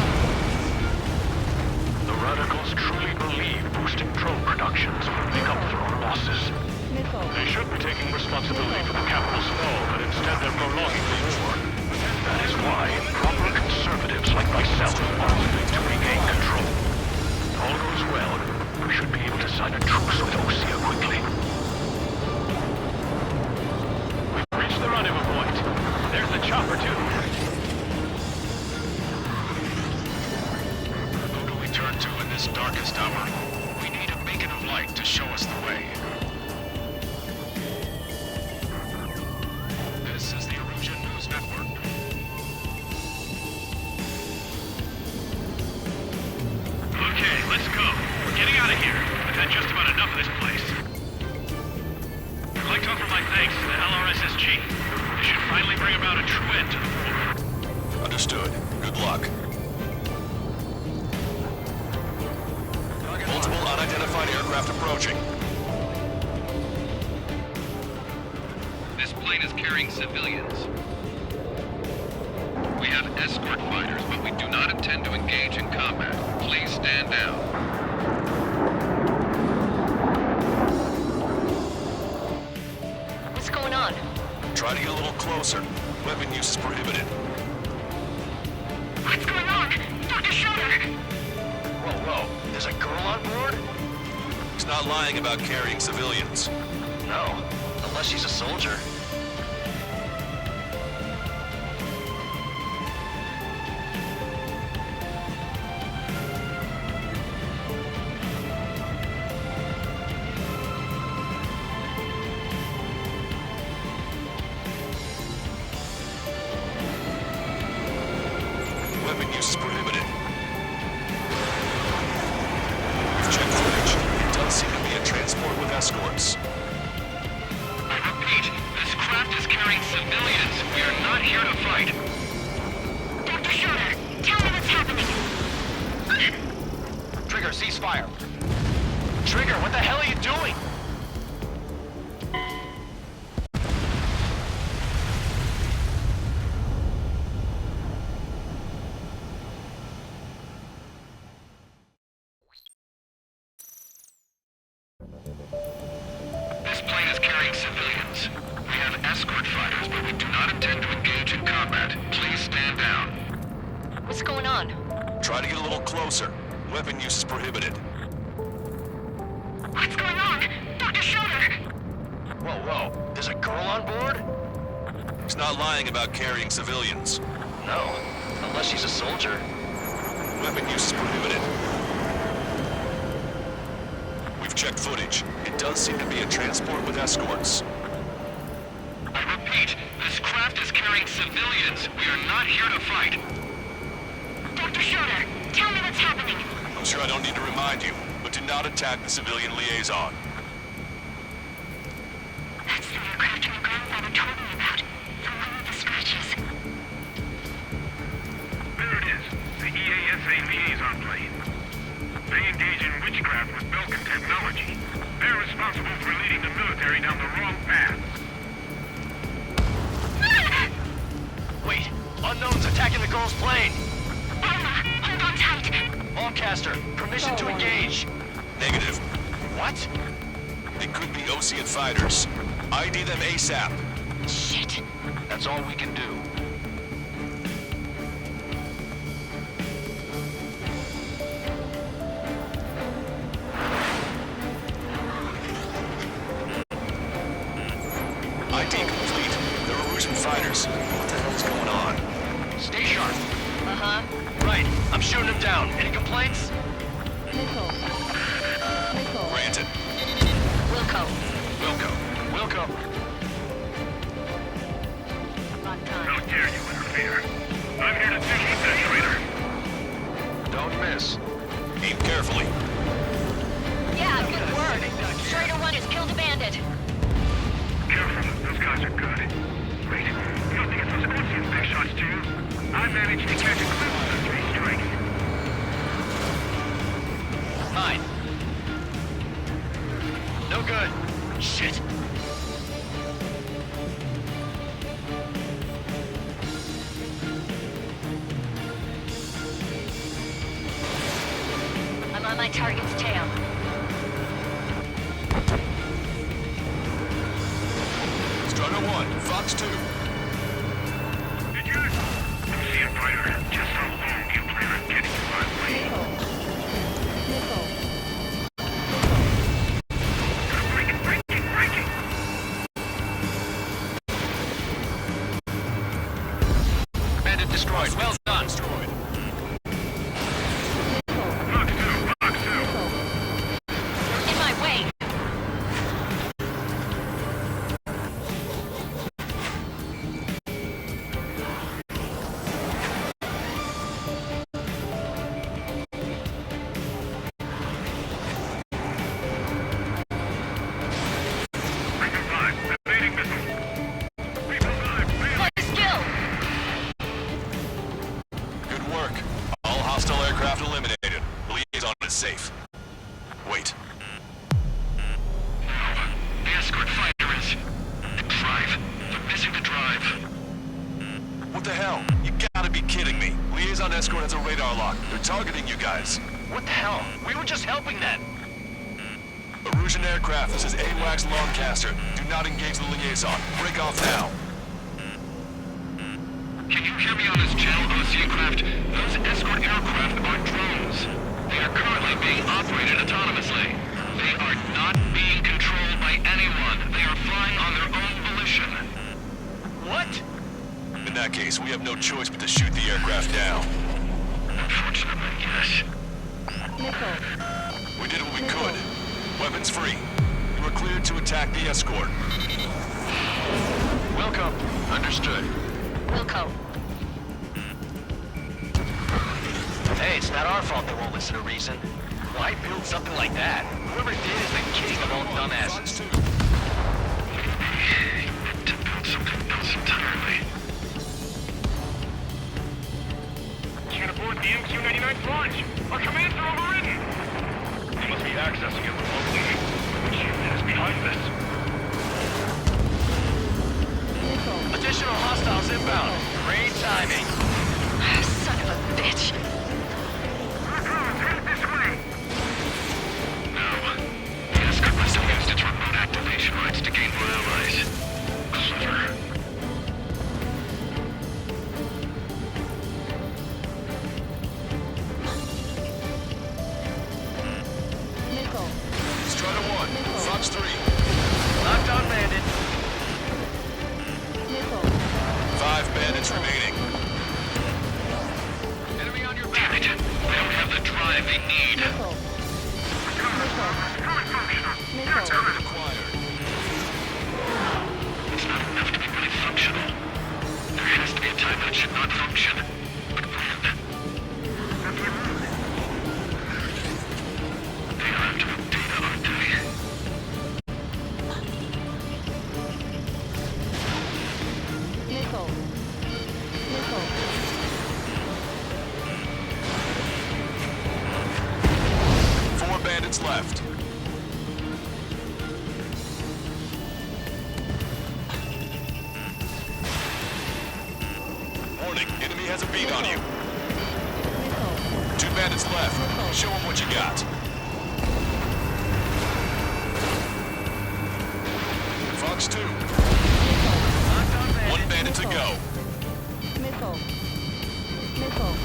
The radicals truly believe boosting drone productions will make up for our losses. Missile. They should be taking responsibility for the capital's fall, but instead they're prolonging the war. That is why proper conservatives like myself are moving to regain control. If all goes well, we should be able to sign a truce with Osea quickly. We've reached the rendezvous point. There's the chopper, too. Who do we turn to in this darkest hour? We need a beacon of light to show us the way. This is the Erusian News Network. Okay, let's go. We're getting out of here. I've had just about enough of this place. I'd like to offer my thanks to the LRSSG. They should finally bring about a true end to the war. Understood. Good luck. Multiple unidentified aircraft approaching. This plane is carrying civilians. We have escort fighters, but we do not intend to engage in combat. Please stand down. What's going on? Try to get a little closer. Weapon use is prohibited. What's going on? Dr. Schroeder! Whoa. There's a girl on board? He's not lying about carrying civilians. No, unless she's a soldier. Weapon use is prohibited. We've checked footage. It does seem to be a transport with escorts. I repeat, this craft is carrying civilians. We are not here to fight. Dr. Schroeder, tell me what's happening. Trigger, ceasefire. Trigger, what the hell are you doing? This plane is carrying civilians. We have escort fighters, but we do not intend to engage in combat. Please stand down. What's going on? Try to get a little closer. Weapon use is prohibited. What's going on? Dr. Schroeder! Whoa. There's a girl on board? He's not lying about carrying civilians. No, unless she's a soldier. Weapon use is prohibited. We've checked footage. It does seem to be a transport with escorts. I repeat, this craft is carrying civilians. We are not here to fight. Dr. Schroeder, tell me what's happening. I'm sure I don't need to remind you, but do not attack the civilian liaison. That's the aircraft my grandfather told me about. The one with the scratches. There it is. The EASA liaison plane. They engage in witchcraft with Belkan controls plane. Hold on tight. Lancaster, permission to engage. Negative. What? It could be Ocean fighters. ID them ASAP. Shit. That's all we can do. ID complete. They're Erusian fighters. What the hell's going on? Stay sharp. Uh-huh. Right, I'm shooting him down. Any complaints? Missile. Missile. Granted. Wilco. Wilco. On time. How dare you interfere? I'm here to deal with that traitor. Don't miss. Aim carefully. Yeah, good word. Traitor 1 has killed a bandit. Careful, those guys are good. Wait, you don't think it's those Ocean big shots, do you? I managed to catch a glimpse of the 3 strikes. Mine. No good. Shit. I'm on my target's tail. Strider 1, Fox 2. Did you? See it, fighter. Just how long do you plan on getting in my way? Missile. Breaking! Bandit destroyed. Well done. Destroyed. Fox 2. In my way. Evading missile. What a skill! Good work. All hostile aircraft eliminated. The liaison is safe. Wait. The escort fighter is... The drive. They're missing the drive. What the hell? You gotta be kidding me. Liaison escort has a radar lock. They're targeting you guys. What the hell? We were just helping them. Erusian aircraft, this is AWACS Lancaster. Do not engage the liaison. Break off now. Can you hear me on this channel, OC craft? Those escort aircraft are drones. They are currently being operated autonomously. They are not being controlled by anyone. They are flying on their own volition. What? In that case, we have no choice but to shoot the aircraft down. Unfortunately, yes. Missile. We did what we could. Weapons free. You are cleared to attack the escort. Wilco. Understood. Wilco. Hey, it's not our fault they won't listen to reason. Why build something like that? Whoever did is the king of all dumbasses. To build something else entirely. Can't abort the MQ-99's launch. Our commands are overridden. They must be accessing it remotely. Which unit is behind this? Missile. Additional hostiles inbound. Great timing. Son of a bitch. Headed this way. No. The escort must have used its remote activation. Warning, enemy has a beat on you. Missile. 2 bandits left. Show them what you got. Fox 2. 1 bandit to go. Missile. Missile.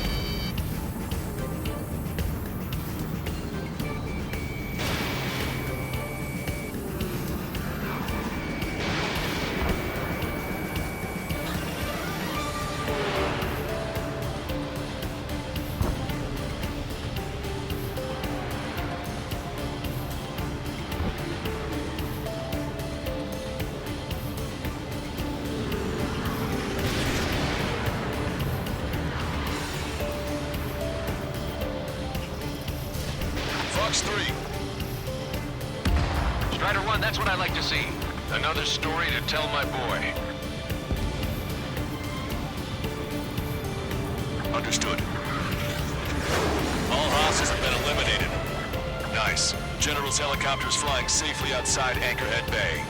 Fox 3. Strider 1, that's what I like to see. Another story to tell my boy. Understood. All hostiles have been eliminated. Nice. General's helicopter is flying safely outside Anchorhead Bay.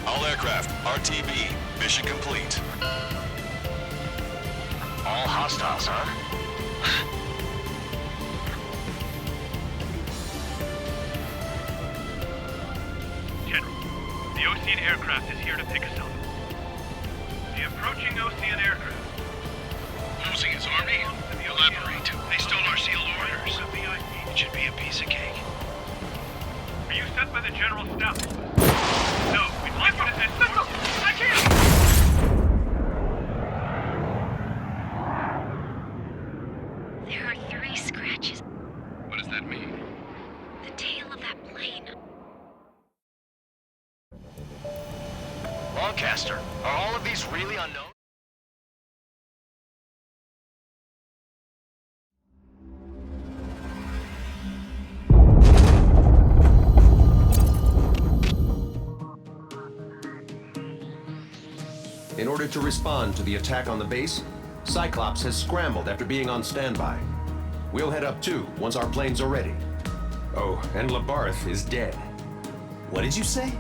All aircraft, RTB, mission complete. All hostiles, huh? General, the Ocean aircraft is here to pick us up. The approaching Ocean aircraft. Losing his army? Elaborate. They stole our sealed orders. It should be a piece of cake. Are you sent by the General's staff? No, we'd like you to send... I can't! There are 3 scratches. What does that mean? The tail of that plane. Lancaster, are all of these really unknown? In order to respond to the attack on the base, Cyclops has scrambled after being on standby. We'll head up too, once our planes are ready. Oh, and Labarth is dead. What did you say?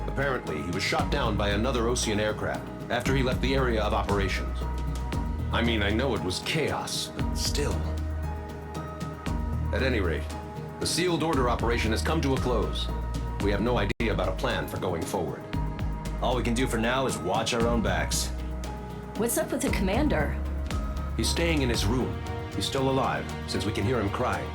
Apparently, he was shot down by another Ocean aircraft after he left the area of operations. I mean, I know it was chaos, but still. At any rate, the sealed order operation has come to a close. We have no idea about a plan for going forward. All we can do for now is watch our own backs. What's up with the commander? He's staying in his room. He's still alive, since we can hear him crying.